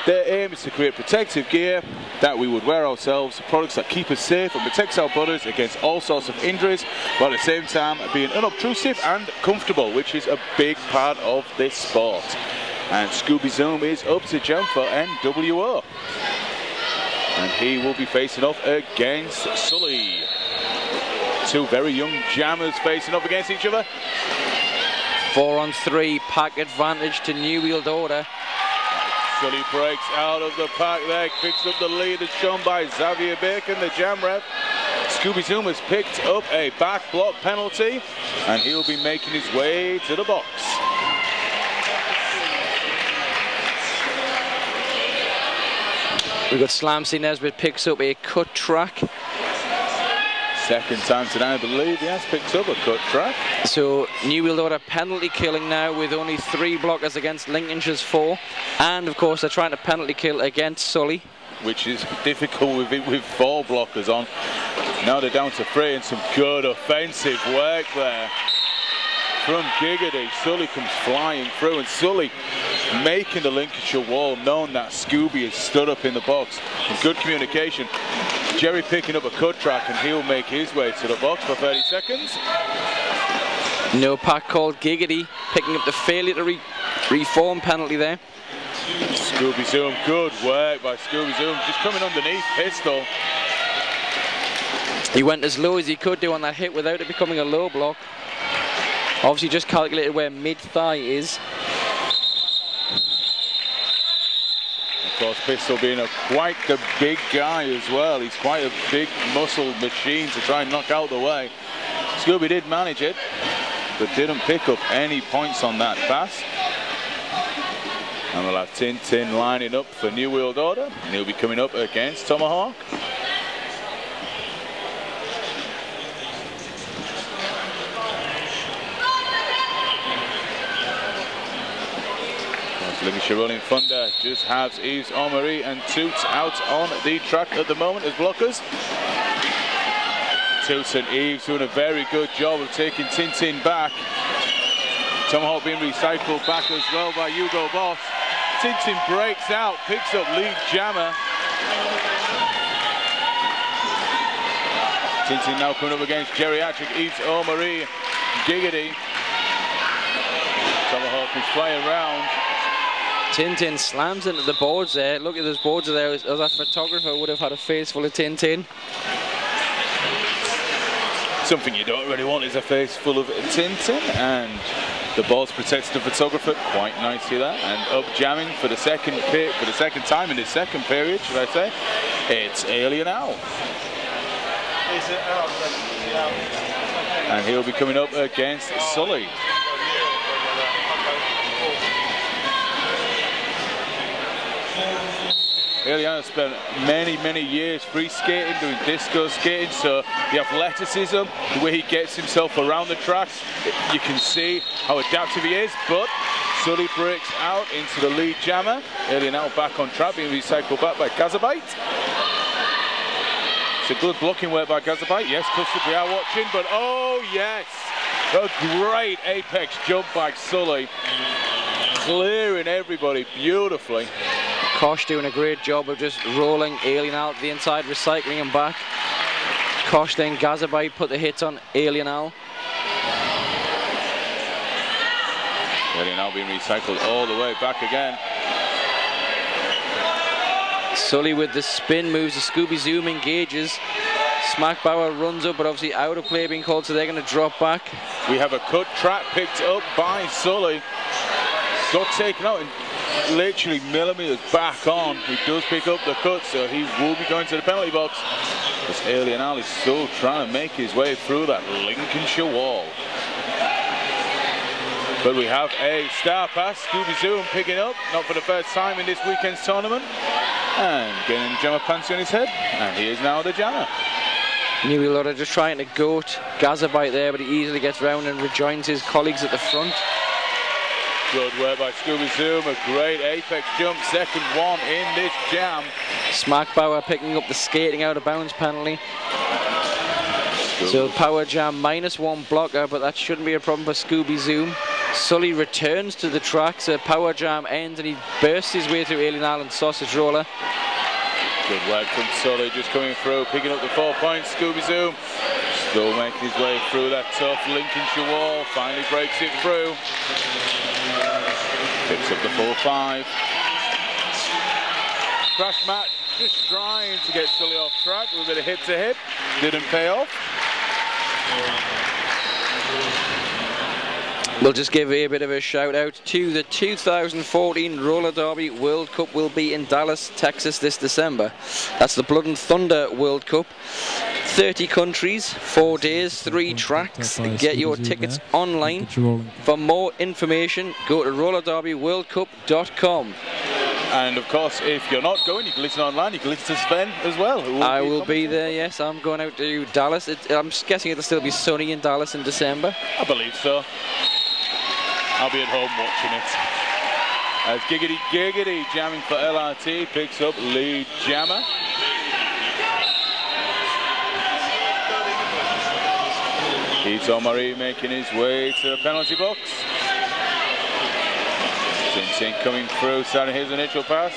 their aim is to create protective gear that we would wear ourselves, products that keep us safe and protects our bodies against all sorts of injuries, while at the same time being unobtrusive and comfortable, which is a big part of this sport. And Scooby Zoom is up to jump for NWO. And he will be facing off against Sully. Two very young jammers facing off against each other. 4-on-3, pack advantage to New World Order. Sully breaks out of the pack there, picks up the lead as shown by Xavier Bacon, the jam ref. Scooby Zoom has picked up a back block penalty, and he'll be making his way to the box. We've got Slam C. Nesbitt picks up a cut track second time today, I believe he has picked up a cut track. So New World Order penalty killing now with only 3 blockers against Lincolnshire's 4. And of course they're trying to penalty kill against Sully, which is difficult with 4 blockers on. Now they're down to 3, and some good offensive work there from Giggity. Sully comes flying through, and Sully making the Lincolnshire wall, knowing that Scooby has stood up in the box. And good communication. Jerry picking up a cut track, and he'll make his way to the box for 30 seconds. No pack called. Giggity picking up the failure to reform penalty there. Scooby Zoom, good work by Scooby Zoom, just coming underneath pistol. He went as low as he could do on that hit without it becoming a low block. Obviously just calculated where mid-thigh is. Of course, Pistol being quite the big guy as well. He's quite a big muscle machine to try and knock out the way. Scooby did manage it, but didn't pick up any points on that pass. And we'll have Tintin lining up for New World Order, and he'll be coming up against Tomahawk. Lincolnshire Rolling Thunder just has Yves Omery and Toots out on the track at the moment as blockers. Toots and Yves doing a very good job of taking Tintin back. Tomahawk being recycled back as well by Hugo Boss. Tintin breaks out, picks up lead jammer. Tintin now coming up against geriatric Yves Omery, Giggity. Tomahawk is flying around. Tintin slams into the boards there. Look at those boards there. As that photographer would have had a face full of Tintin. Something you don't really want is a face full of Tintin, and the balls protects the photographer quite nicely there. And up jamming for the second time in the second period, should I say? It's Alien Owl. And he'll be coming up against Sully. Eliana spent many years free skating, doing disco skating, so the athleticism, the way he gets himself around the tracks, you can see how adaptive he is. But Sully breaks out into the lead jammer. Eliana back on track, being recycled back by Gazabite. It's a good blocking work by Gazabite. Yes, Custard, we are watching, but oh yes, a great apex jump by Sully, clearing everybody beautifully. Kosh doing a great job of just rolling Alien out the inside, recycling him back. Kosh then Gazabite put the hits on Alien Owl. Alien Owl being recycled all the way back again. Sully with the spin moves, the Scooby Zoom engages. Smack Bauer runs up, but obviously out of play being called, so they're going to drop back. We have a cut track picked up by Sully. Got taken out in literally millimeters back on. He does pick up the cut, so he will be going to the penalty box. This Alien Owl is still trying to make his way through that Lincolnshire wall. But we have a star pass. Scooby Zoom picking up, not for the first time in this weekend's tournament. And getting the jammer pants on his head. And he is now the jammer. New World Order just trying to goat Gazabite there, but he easily gets round and rejoins his colleagues at the front. Good work by Scooby Zoom, a great apex jump, second one in this jam. Smack Bauer picking up the skating out of bounds penalty. So Power Jam -1 blocker, but that shouldn't be a problem for Scooby Zoom. Sully returns to the track, so Power Jam ends and he bursts his way through Alien Island Sausage Roller. Good work from Sully, just coming through, picking up the 4 points. Scooby Zoom still making his way through that tough Lincolnshire wall, finally breaks it through. Picks up the full 5. Crash match, just trying to get Sully off track with a bit of hip to hip. Didn't pay off. We'll just give a bit of a shout out to the 2014 Roller Derby World Cup will be in Dallas, Texas this December. That's the Blood and Thunder World Cup. 30 countries, 4 days, 3 tracks. Get your tickets online. For more information, go to rollerderbyworldcup.com. And of course, if you're not going, you can listen online. You can listen to Sven as well. I will be there, yes. I'm going out to Dallas. I'm guessing it'll still be sunny in Dallas in December. I believe so. I'll be at home watching it. As Giggity jamming for LRT picks up lead jammer. Ito Marie making his way to the penalty box. Tintin coming through, starting his initial pass.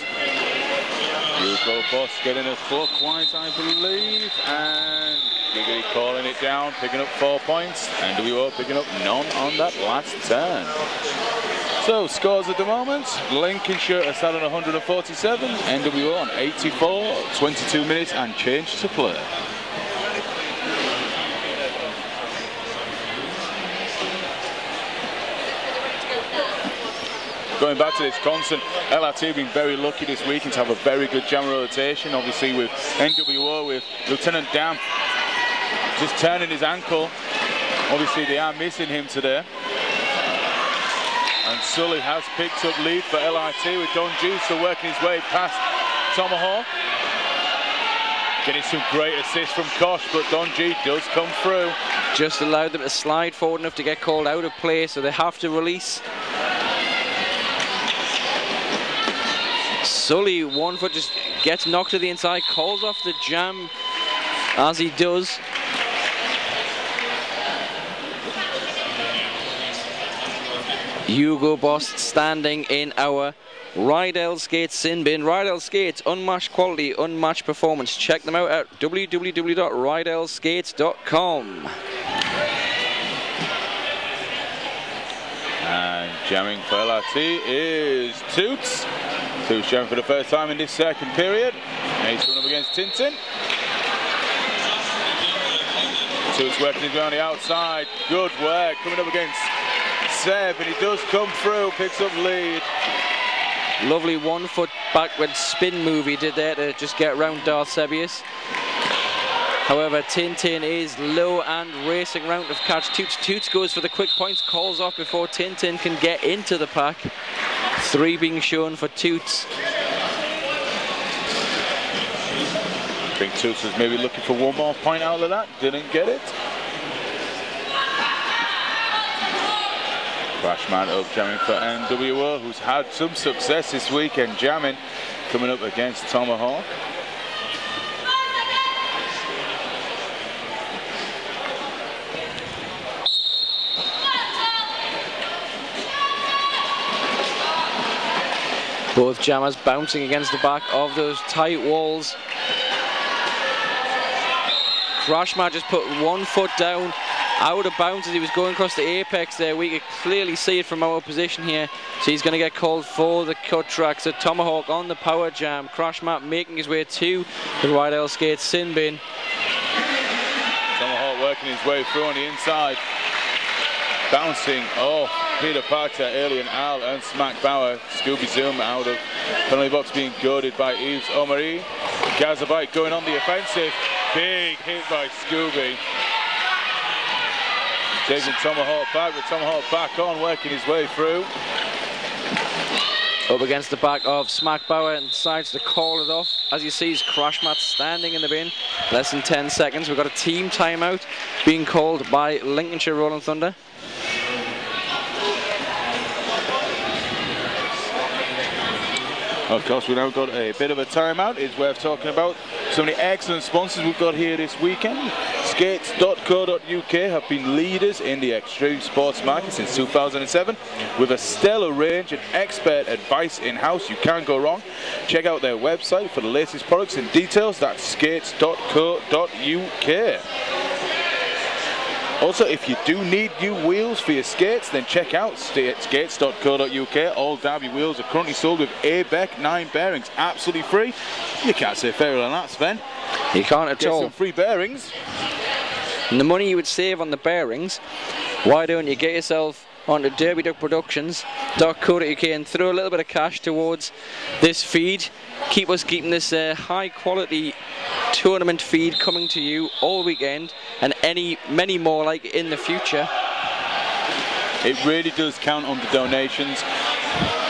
Hugo Boss getting a clockwise, I believe, and Giggity calling it down, picking up 4 points. NWO picking up none on that last turn. So, scores at the moment, Lincolnshire are sat on 147, NWO on 84, 22 minutes and change to play. Going back to this constant, LRT have been very lucky this weekend to have a very good jammer rotation, obviously with NWO, with Lieutenant Dam just turning his ankle. Obviously they are missing him today. And Sully has picked up lead for LRT with Don G still working his way past Tomahawk. Getting some great assists from Kosh, but Don G does come through. Just allowed them to slide forward enough to get called out of play, so they have to release. Sully, 1 foot, just gets knocked to the inside, calls off the jam as he does. Hugo Boss standing in our Rydell Skates sin bin. Rydell Skates, unmatched quality, unmatched performance. Check them out at www.rydellskates.com. And jamming for LRT is Toots. Toots jamming for the first time in this second period. And he's coming up against Tintin. Toots working his way on the outside. Good work coming up against Seb, and he does come through, picks up lead. Lovely 1 foot backward spin move he did there to just get around Darth Sebius. However, Tintin is low and racing around to catch Toots. Toots goes for the quick points, calls off before Tintin can get into the pack. 3 being shown for Toots. I think Toots was maybe looking for 1 more point out of that, didn't get it. Crashman up jamming for NWO, who's had some success this weekend jamming, coming up against Tomahawk. Both jammers bouncing against the back of those tight walls. Crashman just put 1 foot down, out of bounds as he was going across the apex there. We could clearly see it from our position here. So he's going to get called for the cut track. So Tomahawk on the power jam. Crashmat making his way to the Rydell Skates sin bin. Tomahawk working his way through on the inside. Bouncing off Peter Parker, Alien Al and Smack Bauer. Scooby Zoom out of penalty box being goaded by Yves Omari. Gazabite going on the offensive. Big hit by Scooby. Taking Tomahawk back, with Tomahawk back on, working his way through. Up against the back of Smack Bauer and decides to call it off. As you see, Crashmat standing in the bin. Less than 10 seconds. We've got a team timeout being called by Lincolnshire Rolling Thunder. Of course, we've now got a bit of a timeout. It's worth talking about some of the excellent sponsors we've got here this weekend. Skates.co.uk have been leaders in the extreme sports market since 2007 with a stellar range and expert advice in-house. You can't go wrong. Check out their website for the latest products and details. That's skates.co.uk. Also, if you do need new wheels for your skates, then check out skates.co.uk. All Derby wheels are currently sold with ABEC 9 bearings, absolutely free. You can't say fairer than that, Sven. You can't at all. Get some free bearings. And the money you would save on the bearings, why don't you get yourself onto derbyduckproductions.co.uk and throw a little bit of cash towards this feed. Keep us keeping this high quality tournament feed coming to you all weekend, and many more like it in the future. It really does count on the donations.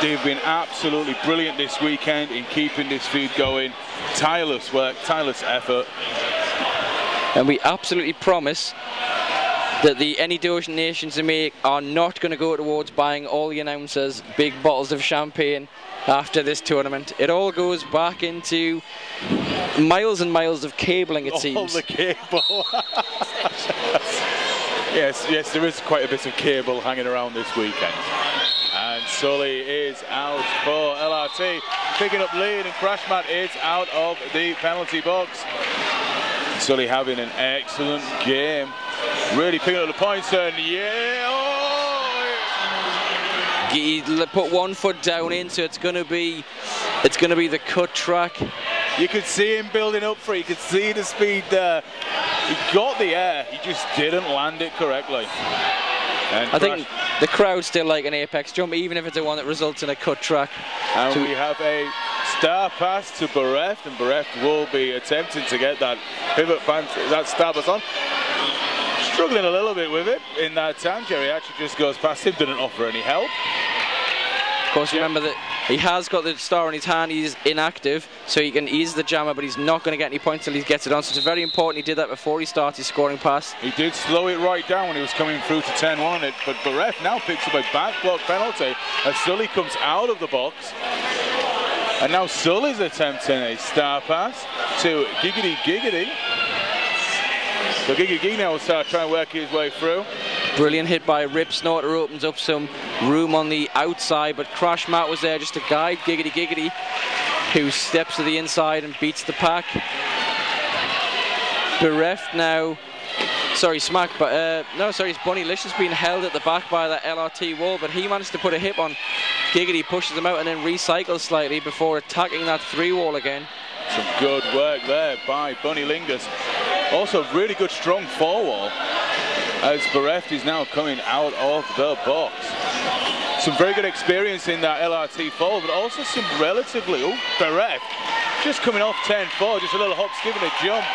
They've been absolutely brilliant this weekend in keeping this feud going. Tireless work, tireless effort. And we absolutely promise that any donations they make are not going to go towards buying all the announcers big bottles of champagne after this tournament. It all goes back into miles and miles of cabling, it seems. All the cable. Yes, there is quite a bit of cable hanging around this weekend. And Sully is out for LRT, picking up lead, and Crashmat is out of the penalty box. Sully having an excellent game, really picking up the points, and yeah, He put 1 foot down in, so it's going to be the cut track. You could see him building up for it. You could see the speed there. He got the air, he just didn't land it correctly. And I think the crowd still like an apex jump, even if it's the one that results in a cut track. And so we have a star pass to Barrett, and Barrett will be attempting to get that pivot pan, that star pass on. Struggling a little bit with it in that time. Jerry actually just goes past him, didn't offer any help. Of course, remember that he has got the star in his hand, he's inactive, so he can ease the jammer, but he's not going to get any points until he gets it on. So it's very important he did that before he started his scoring pass. He did slow it right down when he was coming through to 10-1 on it, but Barrett now picks up a back block penalty as Sully comes out of the box. And now Sully's attempting a star pass to Giggity Giggity. So Giggity now will start trying to work his way through. Brilliant hit by Rip Snorter, opens up some room on the outside, but Crash Matt was there just to guide Giggity Giggity, who steps to the inside and beats the pack. Bereft now, sorry, Smack, but no, sorry, it's Bunny Licious being held at the back by that LRT wall, but he managed to put a hip on Giggity, pushes him out and then recycles slightly before attacking that 3 wall again. Some good work there by Bunny Lingus. Also really good strong 4 wall as Bereft is now coming out of the box. Some very good experience in that LRT fall, but also some relatively, Bereft just coming off 10-4, just a little hop, skip and a jump,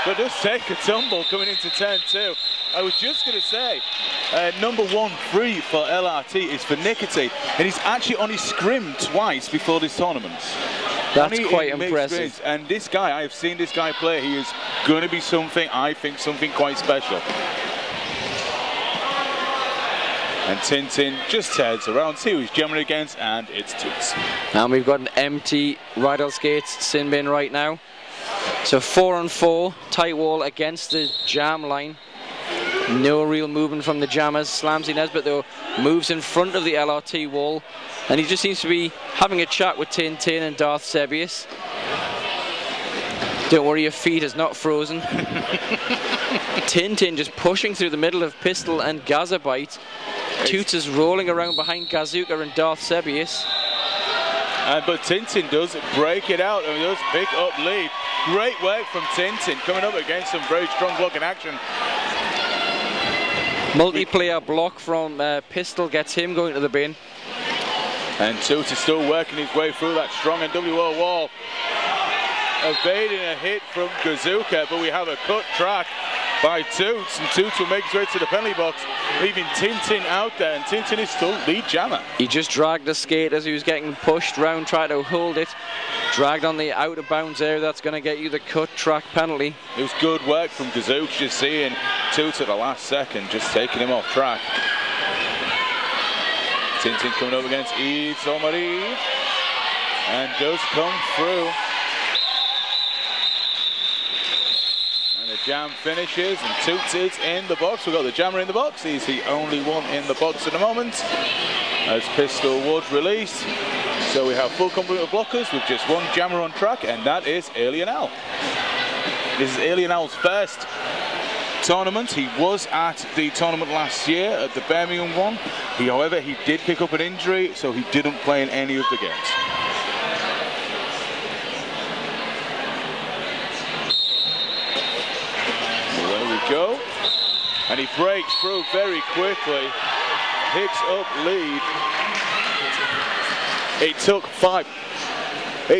but does take a tumble coming into 10-2. I was just going to say, number 1 free for LRT is for Nicotine, and he's actually only scrimmed twice before this tournament. That's quite impressive. And this guy, I have seen this guy play, he is going to be something, I think, something quite special. And Tintin just heads around, see who he's jamming against, and it's Toots. And we've got an empty Rydell Skates sin bin right now. So 4-on-4, tight wall against the jam line. No real movement from the jammers. Slamsy Nesbitt though moves in front of the LRT wall, and he just seems to be having a chat with Tintin and Darth Sebius. Don't worry, your feet is not frozen. Tintin just pushing through the middle of Pistol and Gazabite. Toots is rolling around behind Gazuka and Darth Sebius. But Tintin does break it out and does pick up lead. Great work from Tintin, coming up against some very strong blocking action. Multiplayer block from Pistol gets him going to the bin. And Toots is still working his way through that strong NWO wall. Evading a hit from Gazuka, but we have a cut track by Toots, and Toots will make his way to the penalty box, leaving Tintin out there, and Tintin is still lead jammer. He just dragged the skate as he was getting pushed round, tried to hold it, dragged on the out of bounds area. That's going to get you the cut track penalty. It was good work from Gazook, just seeing Toots at the last second, just taking him off track. Tintin coming up against Yves Somari, and does come through. Jam finishes and Toots is in the box. We've got the jammer in the box. He's the only one in the box at the moment as Pistol was released. So we have full complement of blockers with just 1 jammer on track, and that is Alien Al. This is Alien Al's first tournament. He was at the tournament last year at the Birmingham one. However, he did pick up an injury, so he didn't play in any of the games. Go, and he breaks through very quickly, picks up lead. It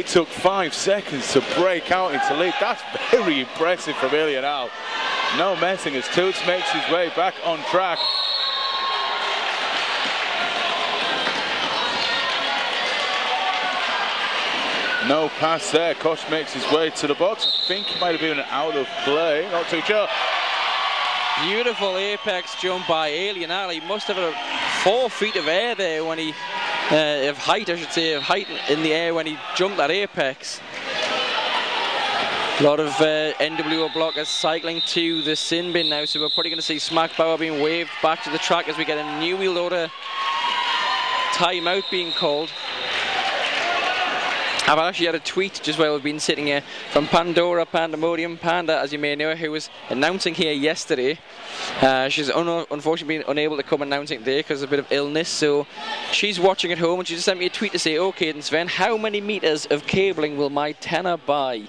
took 5 seconds to break out into lead. That's very impressive from Alien Al. No messing as Toots makes his way back on track. No pass there. Kosh makes his way to the box. I think he might have been out of play. Not too sure. Beautiful apex jump by Alien Ali. He must have had 4 feet of air there when he, of height I should say, of height in the air when he jumped that apex. A lot of NWO blockers cycling to the sin bin now, so we're probably going to see Smack Bauer being waved back to the track as we get a new wheel order timeout being called. I've actually had a tweet just while we've been sitting here from Pandora Pandemonium Panda, as you may know, who was announcing here yesterday. She's unfortunately been unable to come announcing today because of a bit of illness, so she's watching at home and she just sent me a tweet to say, okay then Sven, how many meters of cabling will my tenor buy?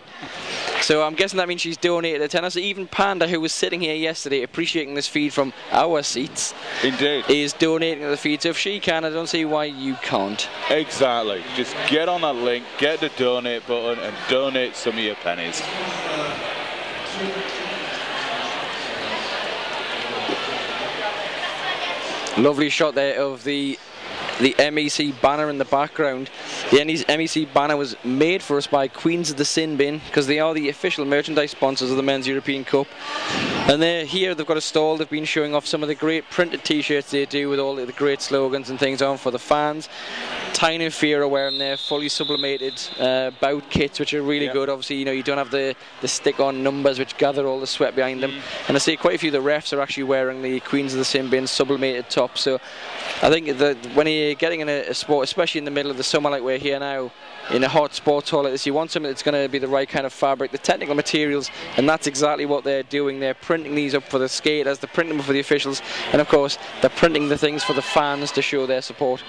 So I'm guessing that means she's donated a tenner. So even Panda, who was sitting here yesterday appreciating this feed from our seats, indeed, is donating to the feed. So if she can, I don't see why you can't. Exactly. Just get on that link, get the donate button and donate some of your pennies. Lovely shot there of the MEC banner in the background. The MEC banner was made for us by Queens of the Sin Bin because they are the official merchandise sponsors of the Men's European Cup. And they're here, they've got a stall, they've been showing off some of the great printed t-shirts they do with all the great slogans and things on for the fans. Tyne and Fear are wearing their fully sublimated bout kits, which are really good. Obviously, you know, you don't have the stick-on numbers which gather all the sweat behind them. And I see quite a few of the refs are actually wearing the Queens of the Sin Bin sublimated tops. So I think that when you're getting in a sport, especially in the middle of the summer like we're here now, in a hot sports hall like this, you want something that's going to be the right kind of fabric, the technical materials, and that's exactly what they're doing. They're printing these up for the skaters, they're printing them for the officials, and of course they're printing the things for the fans to show their support.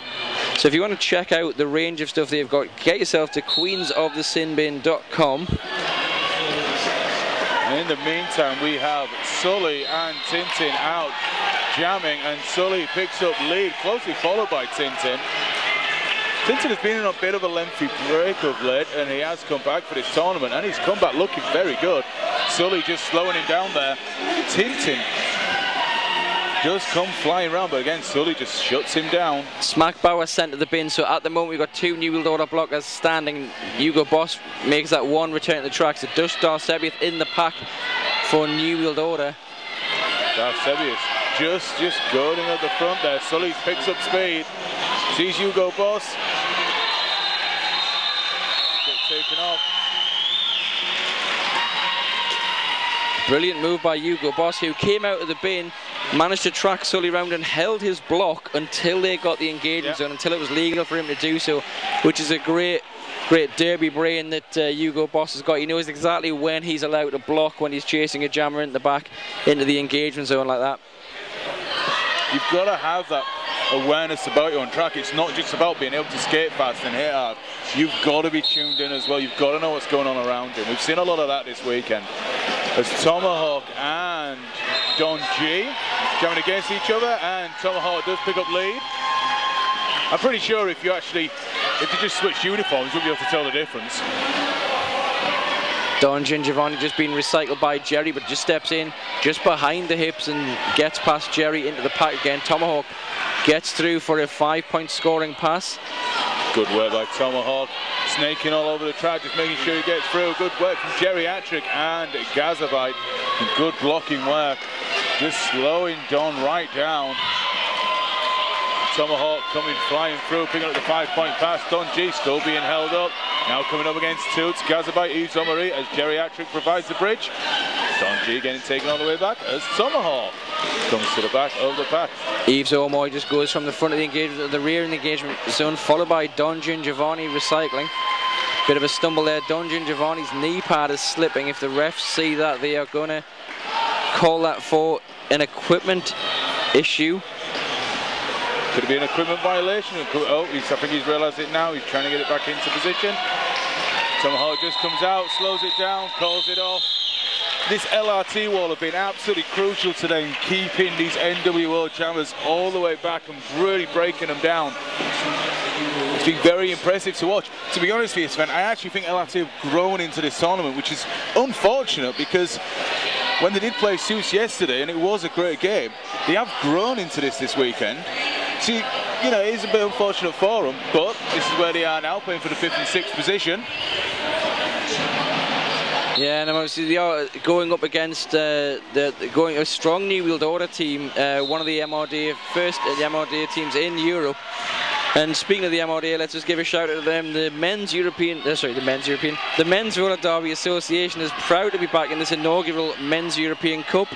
So if you want to check out the range of stuff they've got, get yourself to queensofthesinbin.com. In the meantime, we have Sully and Tintin out jamming, and Sully picks up lead, closely followed by Tintin. Tintin has been in a bit of a lengthy break of late, and he has come back for this tournament, and he's come back looking very good. Sully just slowing him down there. Tintin does come flying around, but again, Sully just shuts him down. Smack Bauer sent to the bin, so at the moment we've got 2 New World Order blockers standing. Hugo Boss makes that one return to the track, so Dustar Sebius in the pack for New World Order. Sebius just going at the front there. Sully picks up speed, sees Hugo Boss, gets taken off. Brilliant move by Hugo Boss, who came out of the bin, managed to track Sully round and held his block until they got the engagement zone, until it was legal for him to do so, which is a great derby brain that Hugo Boss has got. He knows exactly when he's allowed to block when he's chasing a jammer in the back into the engagement zone like that. You've got to have that awareness about you on track. It's not just about being able to skate fast and hit hard. You've got to be tuned in as well. You've got to know what's going on around you. We've seen a lot of that this weekend, as Tomahawk and Don G jamming against each other, and Tomahawk does pick up lead. I'm pretty sure if you just switched uniforms, you'll be able to tell the difference. Don G and Giovanni just being recycled by Jerry, but just steps in just behind the hips and gets past Jerry into the pack again. Tomahawk gets through for a 5-point scoring pass. Good work by Tomahawk, snaking all over the track, just making sure he gets through. Good work from Geriatric and Gazabite. Good blocking work, just slowing Don right down. Tomahawk coming flying through, picking up the 5-point pass. Don G still being held up. Now coming up against Toots, Gazabite, Yves Omari as Geriatric provides the bridge. Don G getting taken all the way back as Tomahawk comes to the back of the pack. Yves Omari just goes from the front of the engagement to the rear in the engagement zone, followed by Don G and Giovanni recycling. Bit of a stumble there. Don G and Giovanni's knee pad is slipping. If the refs see that, they are going to call that for an equipment issue. Could it be an equipment violation? Oh, I think he's realised it now. He's trying to get it back into position. Tomahawk just comes out, slows it down, calls it off. This LRT wall have been absolutely crucial today in keeping these NWO jammers all the way back and really breaking them down. It's been very impressive to watch. To be honest with you, Sven, I actually think LRT have grown into this tournament, which is unfortunate because when they did play Seuss yesterday, and it was a great game, they have grown into this weekend. So, you know, it is a bit unfortunate for them, but this is where they are now, playing for the 5th and 6th position. Yeah, and obviously they are going up against a strong New World Order team, one of the MRD first MRD teams in Europe. And speaking of the MRD, let's just give a shout out to them. The Men's Roller Derby Association is proud to be back in this inaugural Men's European Cup,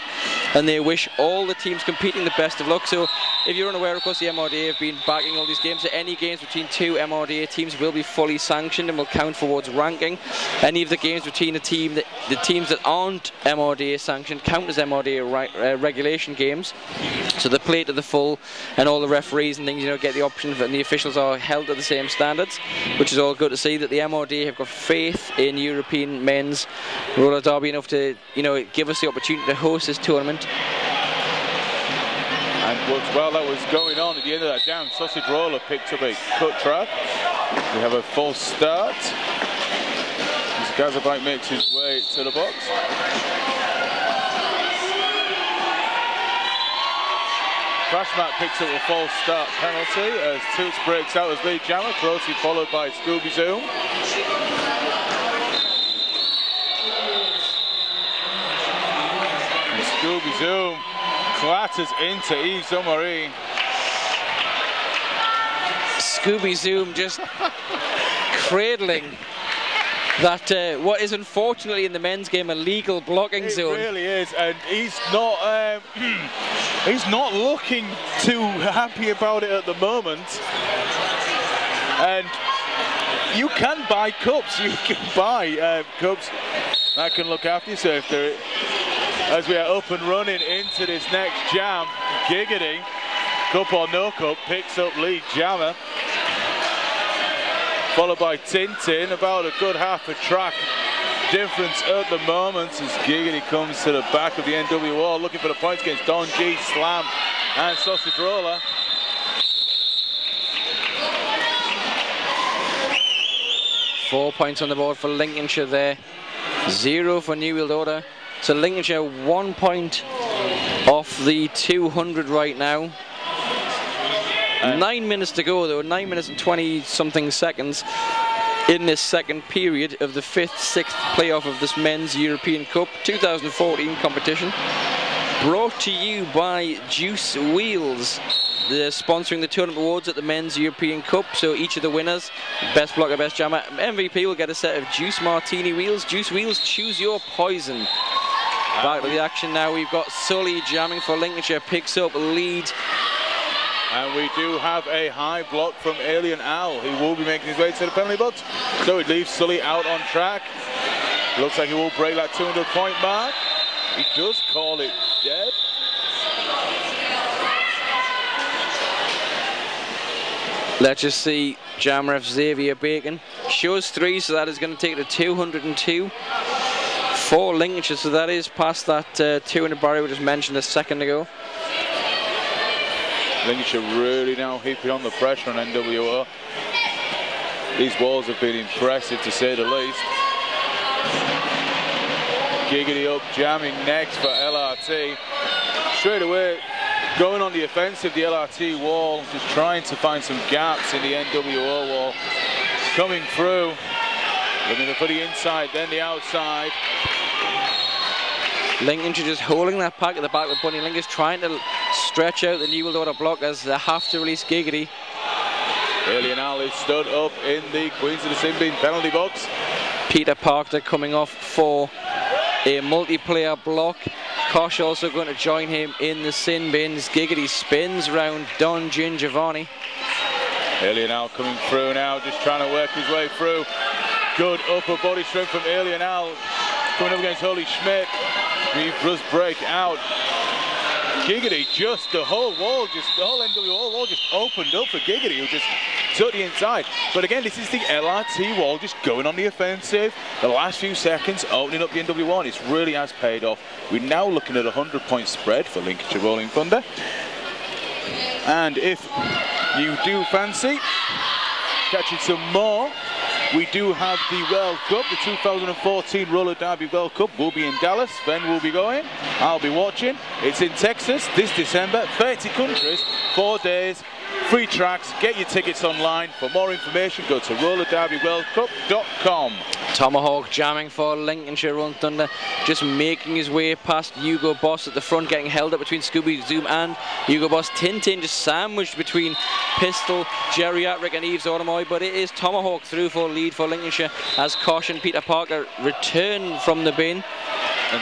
and they wish all the teams competing the best of luck. So if you're unaware, of course, the MRD have been backing all these games. So any games between 2 MRD teams will be fully sanctioned and will count towards ranking. Any of the games between the teams that aren't MRD sanctioned count as MRD regulation games. So they play to the full, and all the referees and things, you know, get the option, and the officials are held to the same standards, which is all good to see that the MRD have got faith in European men's roller derby enough to, you know, give us the opportunity to host this tournament. And while that was going on, at the end of that jam, Sausage Roller picked up a cut track. We have a false start. As Gazabike makes his way to the box. Crashmat picks up a false start penalty as Toots breaks out as lead jammer, closely followed by Scooby Zoom. And Scooby Zoom clatters into Yves Zomarie. Scooby Zoom just cradling that what is unfortunately in the men's game a legal blocking zone. It really is, and he's not looking too happy about it at the moment. And you can buy cups. You can buy cups that can look after you. So if they're, as we are up and running into this next jam, Giggity, cup or no cup, picks up lead jammer. Followed by Tintin, about a good half a track difference at the moment as Giggity comes to the back of the NWO looking for the points against Don G, Slam and Sausage Roller. Four points on the board for Lincolnshire there, 0 for New World Order. So Lincolnshire 1 point off the 200 right now. 9 minutes to go though, 9 minutes and 20 something seconds in this second period of the 5th, 6th playoff of this Men's European Cup 2014 competition. Brought to you by Juice Wheels. They're sponsoring the tournament awards at the Men's European Cup, so each of the winners, best blocker, best jammer, MVP will get a set of Juice Martini wheels. Juice Wheels, choose your poison. Back to the action now, we've got Sully jamming for Lincolnshire, picks up lead. And we do have a high block from Alien Al, who will be making his way to the penalty box. So it leaves Sully out on track. Looks like he will break that 200-point mark. He does call it dead. Let's just see jam ref Xavier Bacon. Shows 3, so that is going to take it to 202 for Lincolnshire. So that is past that 200 barrier we just mentioned a second ago. Lincolnshire really now heaping on the pressure on NWO. These walls have been impressive to say the least. Giggity up, jamming next for LRT. Straight away, going on the offensive, the LRT wall, just trying to find some gaps in the NWO wall. Coming through, looking for the inside, then the outside. Lincolnshire just holding that pack at the back with Bunny Lingus, trying to stretch out the New World Order block as they have to release Giggity. Alien Al is stood up in the Queens of the Sin Bin penalty box. Peter Parker coming off for a multiplayer block. Kosh also going to join him in the Sin Bins. Giggity spins round Don Gin Giovanni. Alien Al coming through now, just trying to work his way through. Good upper body strength from Alien Al. Coming up against Holy Schmidt. He does break out. Giggity, just the whole wall, the whole NWO wall just opened up for Giggity, who just took the inside. But again, this is the LRT wall just going on the offensive. The last few seconds opening up the NWO, and it really has paid off. We're now looking at a 100-point spread for Lincolnshire Rolling Thunder. And if you do fancy catching some more, we do have the World Cup, the 2014 Roller Derby World Cup will be in Dallas. Ben will be going, I'll be watching. It's in Texas this December, 30 countries, 4 days, free tracks. Get your tickets online. For more information, go to rollerderbyworldcup.com. Tomahawk jamming for Lincolnshire Run Thunder, just making his way past Hugo Boss at the front, getting held up between Scooby Zoom and Hugo Boss. Tintin just sandwiched between Pistol, Geriatric and Eves Automoy, but it is Tomahawk through for lead for Lincolnshire as Caution Peter Parker return from the bin.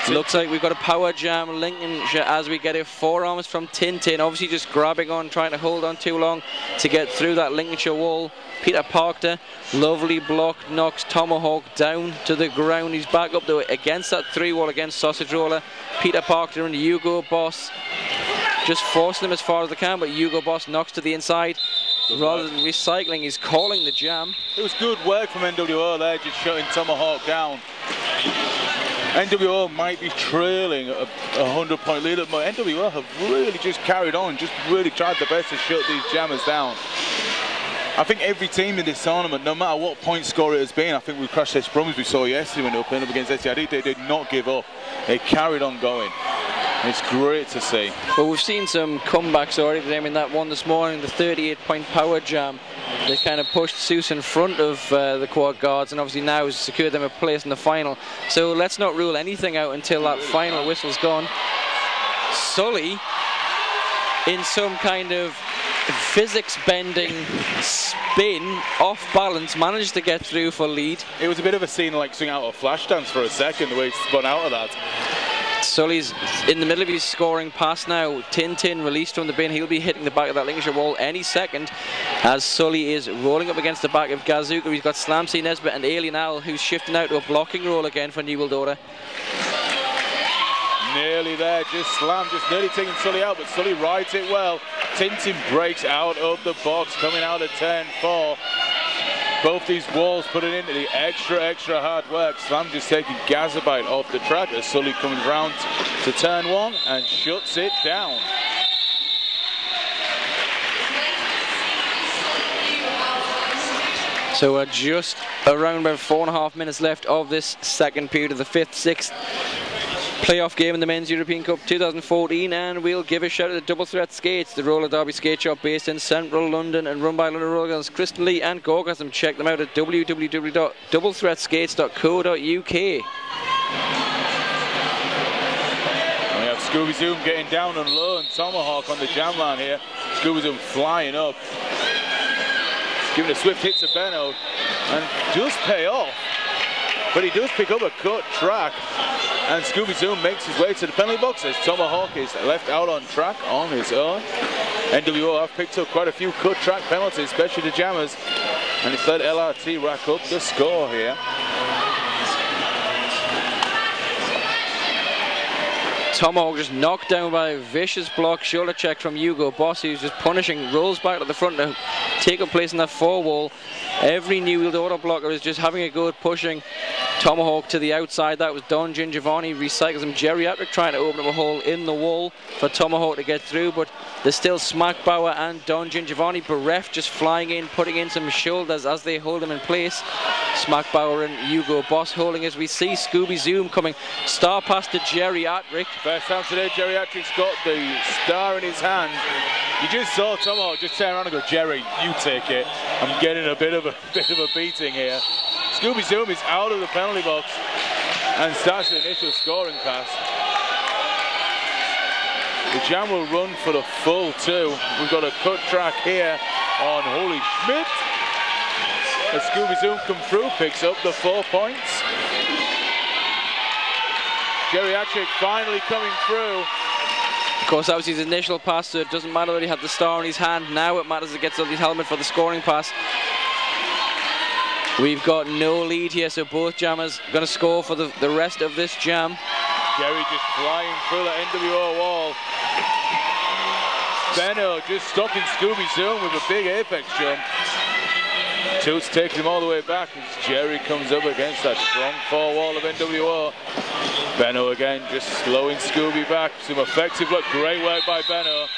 Looks like we've got a power jam Lincolnshire as we get a forearms from Tintin, obviously just grabbing on, trying to hold on too long to get through that Lincolnshire wall. Peter Parker, lovely block, knocks Tomahawk down to the ground. He's back up though against that 3-wall against Sausage Roller. Peter Parker and Hugo Boss just forcing them as far as they can, but Hugo Boss knocks to the inside. Rather than recycling, he's calling the jam. It was good work from NWO there, just shutting Tomahawk down. NWO might be trailing a 100-point lead, but NWO have really just carried on, just really tried their best to shut these jammers down. I think every team in this tournament, no matter what point score it has been, I think we crashed their sprums we saw yesterday when they were playing up against SCID, they did not give up. They carried on going. It's great to see. Well, we've seen some comebacks already. I mean, that one this morning, the 38-point power jam, they kind of pushed Seuss in front of the quad guards and obviously now has secured them a place in the final. So let's not rule anything out until that final whistle's gone. Sully, in some kind of physics-bending spin, off balance, managed to get through for lead. It was a bit of a scene like swing out of Flashdance for a second, the way he spun out of that. Sully's in the middle of his scoring pass now. Tintin released from the bin. He'll be hitting the back of that Lincolnshire wall any second as Sully is rolling up against the back of Gazuka. He's got Slamsy Nesbitt and Alien Owl, who's shifting out to a blocking role again for New World Order. Nearly there, just Slam, just nearly taking Sully out, but Sully rides it well. Tintin breaks out of the box, coming out of turn 4. Both these walls put it into the extra hard work. Slam just taking Gazabite off the track as Sully comes round to turn 1 and shuts it down. So we're just around about 4.5 minutes left of this second period of the 5th, 6th playoff game in the Men's European Cup 2014, and we'll give a shout out to Double Threat Skates, the roller derby skate shop based in central London and run by London roller girls Kristen Lee and Gorgasm. Check them out at www.doublethreatsskates.co.uk. We have Scooby Zoom getting down and low and Tomahawk on the jam line here. Scooby Zoom flying up, giving a swift hit to Benno and does pay off, but he does pick up a cut track. And Scooby Zoom makes his way to the penalty box as Tomahawk is left out on track on his own. NWO have picked up quite a few cut track penalties, especially the jammers, and it's let LRT rack up the score here. Tomahawk just knocked down by a vicious block shoulder check from Hugo Boss, who's just punishing, rolls back to the front to take a place in that 4-wall. Every New World Order blocker is just having a go at pushing Tomahawk to the outside. That was Don Gingiovanni, recycles him. Geriatric trying to open up a hole in the wall for Tomahawk to get through, but there's still Smack Bauer and Don Gingiovanni. Bereft just flying in, putting in some shoulders as they hold him in place. Smack Bauer and Hugo Boss holding as we see Scooby Zoom coming. Star pass to Geriatric. First time today, Geriatric's got the star in his hand. You just saw Tomahawk just turn around and go, Jerry, you take it. I'm getting a bit of a beating here. Scooby Zoom is out of the penalty box and starts the initial scoring pass. The jam will run for the full 2. We've got a cut track here on Holy Schmidt. As Scooby Zoom come through, picks up the 4 points. Geriatric finally coming through. Of course, that was his initial pass, so it doesn't matter that he had the star in his hand. Now it matters that he gets on his helmet for the scoring pass. We've got no lead here, so both jammers going to score for the rest of this jam. Jerry just flying through the NWO wall. Benno just stopping Scooby Zoom with a big apex jump. Toots takes him all the way back as Jerry comes up against that strong 4-wall of NWO. Benno again just slowing Scooby back. Some effective look, great work by Benno.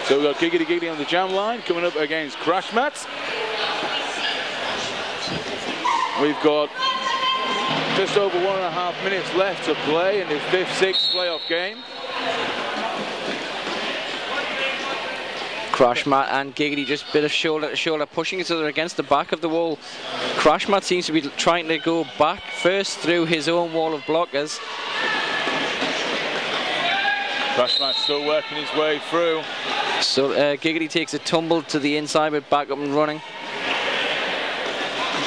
So we've got Giggity Giggity on the jam line coming up against Crash Mats. We've got just over 1.5 minutes left to play in this 5th-6th playoff game. Crash Mat and Giggity just a bit of shoulder to shoulder, pushing each other against the back of the wall. Crash Mat seems to be trying to go back first through his own wall of blockers. Crash Mat still working his way through. So Giggity takes a tumble to the inside, but back up and running.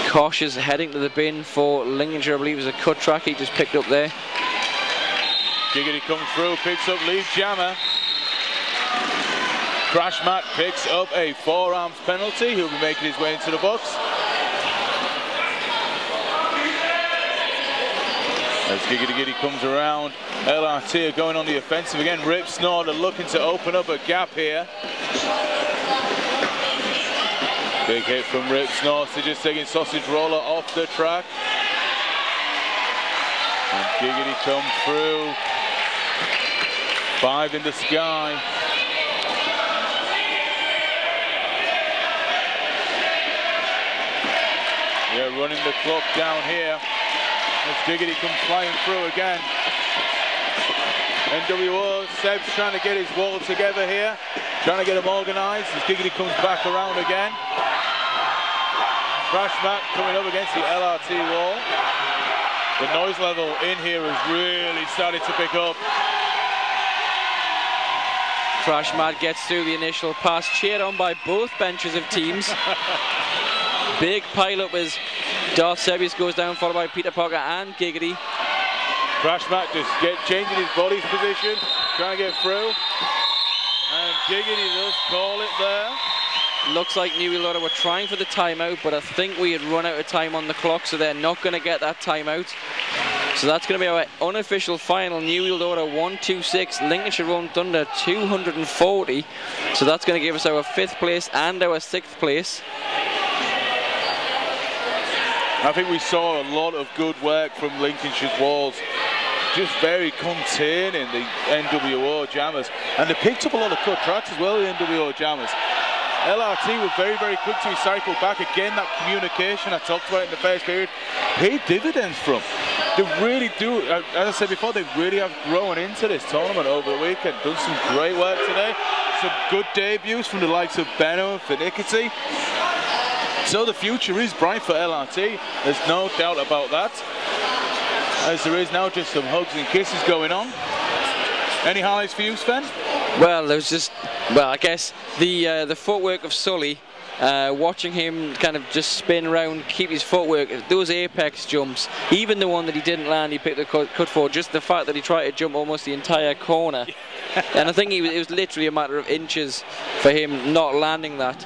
Cautious heading to the bin for Lincolnshire, I believe is a cut track he just picked up there. Giggity comes through, picks up lead jammer. Crash Mat picks up a forearms penalty. He'll be making his way into the box. As Giggity Giggity comes around, LRT are going on the offensive again. Rip Snorter looking to open up a gap here. Big hit from Rip Snorter, just taking Sausage Roller off the track. And Giggity comes through. 5 in the sky. Yeah, running the clock down here as Giggity comes flying through again. NWO, Seb's trying to get his wall together here, trying to get him organised as Giggity comes back around again. Crash Mat coming up against the LRT wall. The noise level in here has really started to pick up. Crash Mat gets through the initial pass, cheered on by both benches of teams. Big pile up as Darth Sebius goes down, followed by Peter Parker and Giggity. Crash Mat just changing his body's position, trying to get through. And Giggity does call it there. Looks like New World Order were trying for the timeout, but I think we had run out of time on the clock, so they're not going to get that timeout. So that's going to be our unofficial final. New World Order 126, Lincolnshire Rolling Thunder 240. So that's going to give us our 5th place and our 6th place. I think we saw a lot of good work from Lincolnshire's walls, just very containing the NWO jammers, and they picked up a lot of cut tracks as well, the NWO jammers. LRT were very, very quick to recycle back. Again, that communication I talked about in the first period paid dividends from. They really do, as I said before, they really have grown into this tournament over the weekend, done some great work today, some good debuts from the likes of Benno and Finicity. So the future is bright for LRT, there's no doubt about that. As there is now just some hugs and kisses going on. Any highlights for you, Sven? Well, there was just, I guess the footwork of Sully, watching him kind of just spin around, keep his footwork, those apex jumps, even the one that he didn't land, he picked the cut for, just the fact that he tried to jump almost the entire corner. And I think it was literally a matter of inches for him not landing that.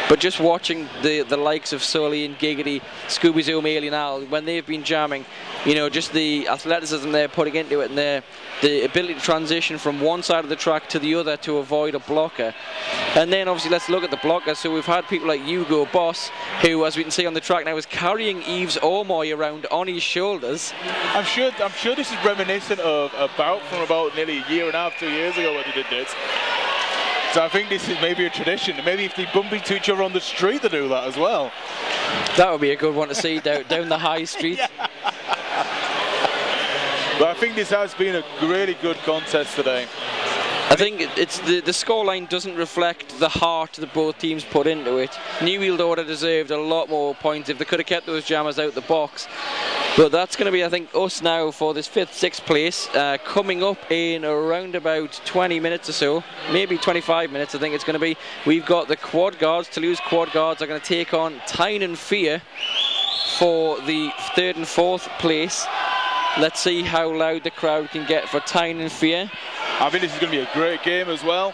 But just watching the likes of Sully and Giggity, Scooby Zoom, Alien Al, when they've been jamming, you know, just the athleticism they're putting into it, and the ability to transition from one side of the track to the other to avoid a blocker. And then obviously let's look at the blockers. So we've had people like Hugo Boss, who, as we can see on the track now, is carrying Yves Ormoy around on his shoulders. I'm sure this is reminiscent of from about nearly a year and a half, 2 years ago when they did this. So I think this is maybe a tradition. Maybe if they bump into each other on the street, they do that as well. That would be a good one to see down the high street. Yeah. But I think this has been a really good contest today. I think it's the scoreline doesn't reflect the heart that both teams put into it. New World Order deserved a lot more points if they could have kept those jammers out the box. But that's going to be, I think, us now for this 5th, 6th place. Coming up in around about 20 minutes or so, maybe 25 minutes I think it's going to be. We've got the Quad Guards. Toulouse Quad Guards are going to take on Tyne and Fear for the 3rd and 4th place. Let's see how loud the crowd can get for Tyne and Fear. I think this is going to be a great game as well.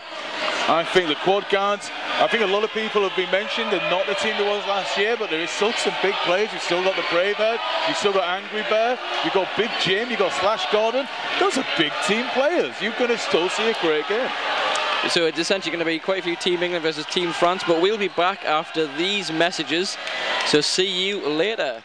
I think the Quad Guards, I think a lot of people have been mentioned, they're not the team there was last year, but there is still some big players. You've still got the Braveheart, you've still got Angry Bear, you've got Big Jim, you've got Slash Gordon. Those are big team players. You're going to still see a great game. So it's essentially going to be quite a few Team England versus Team France, but we'll be back after these messages. So see you later.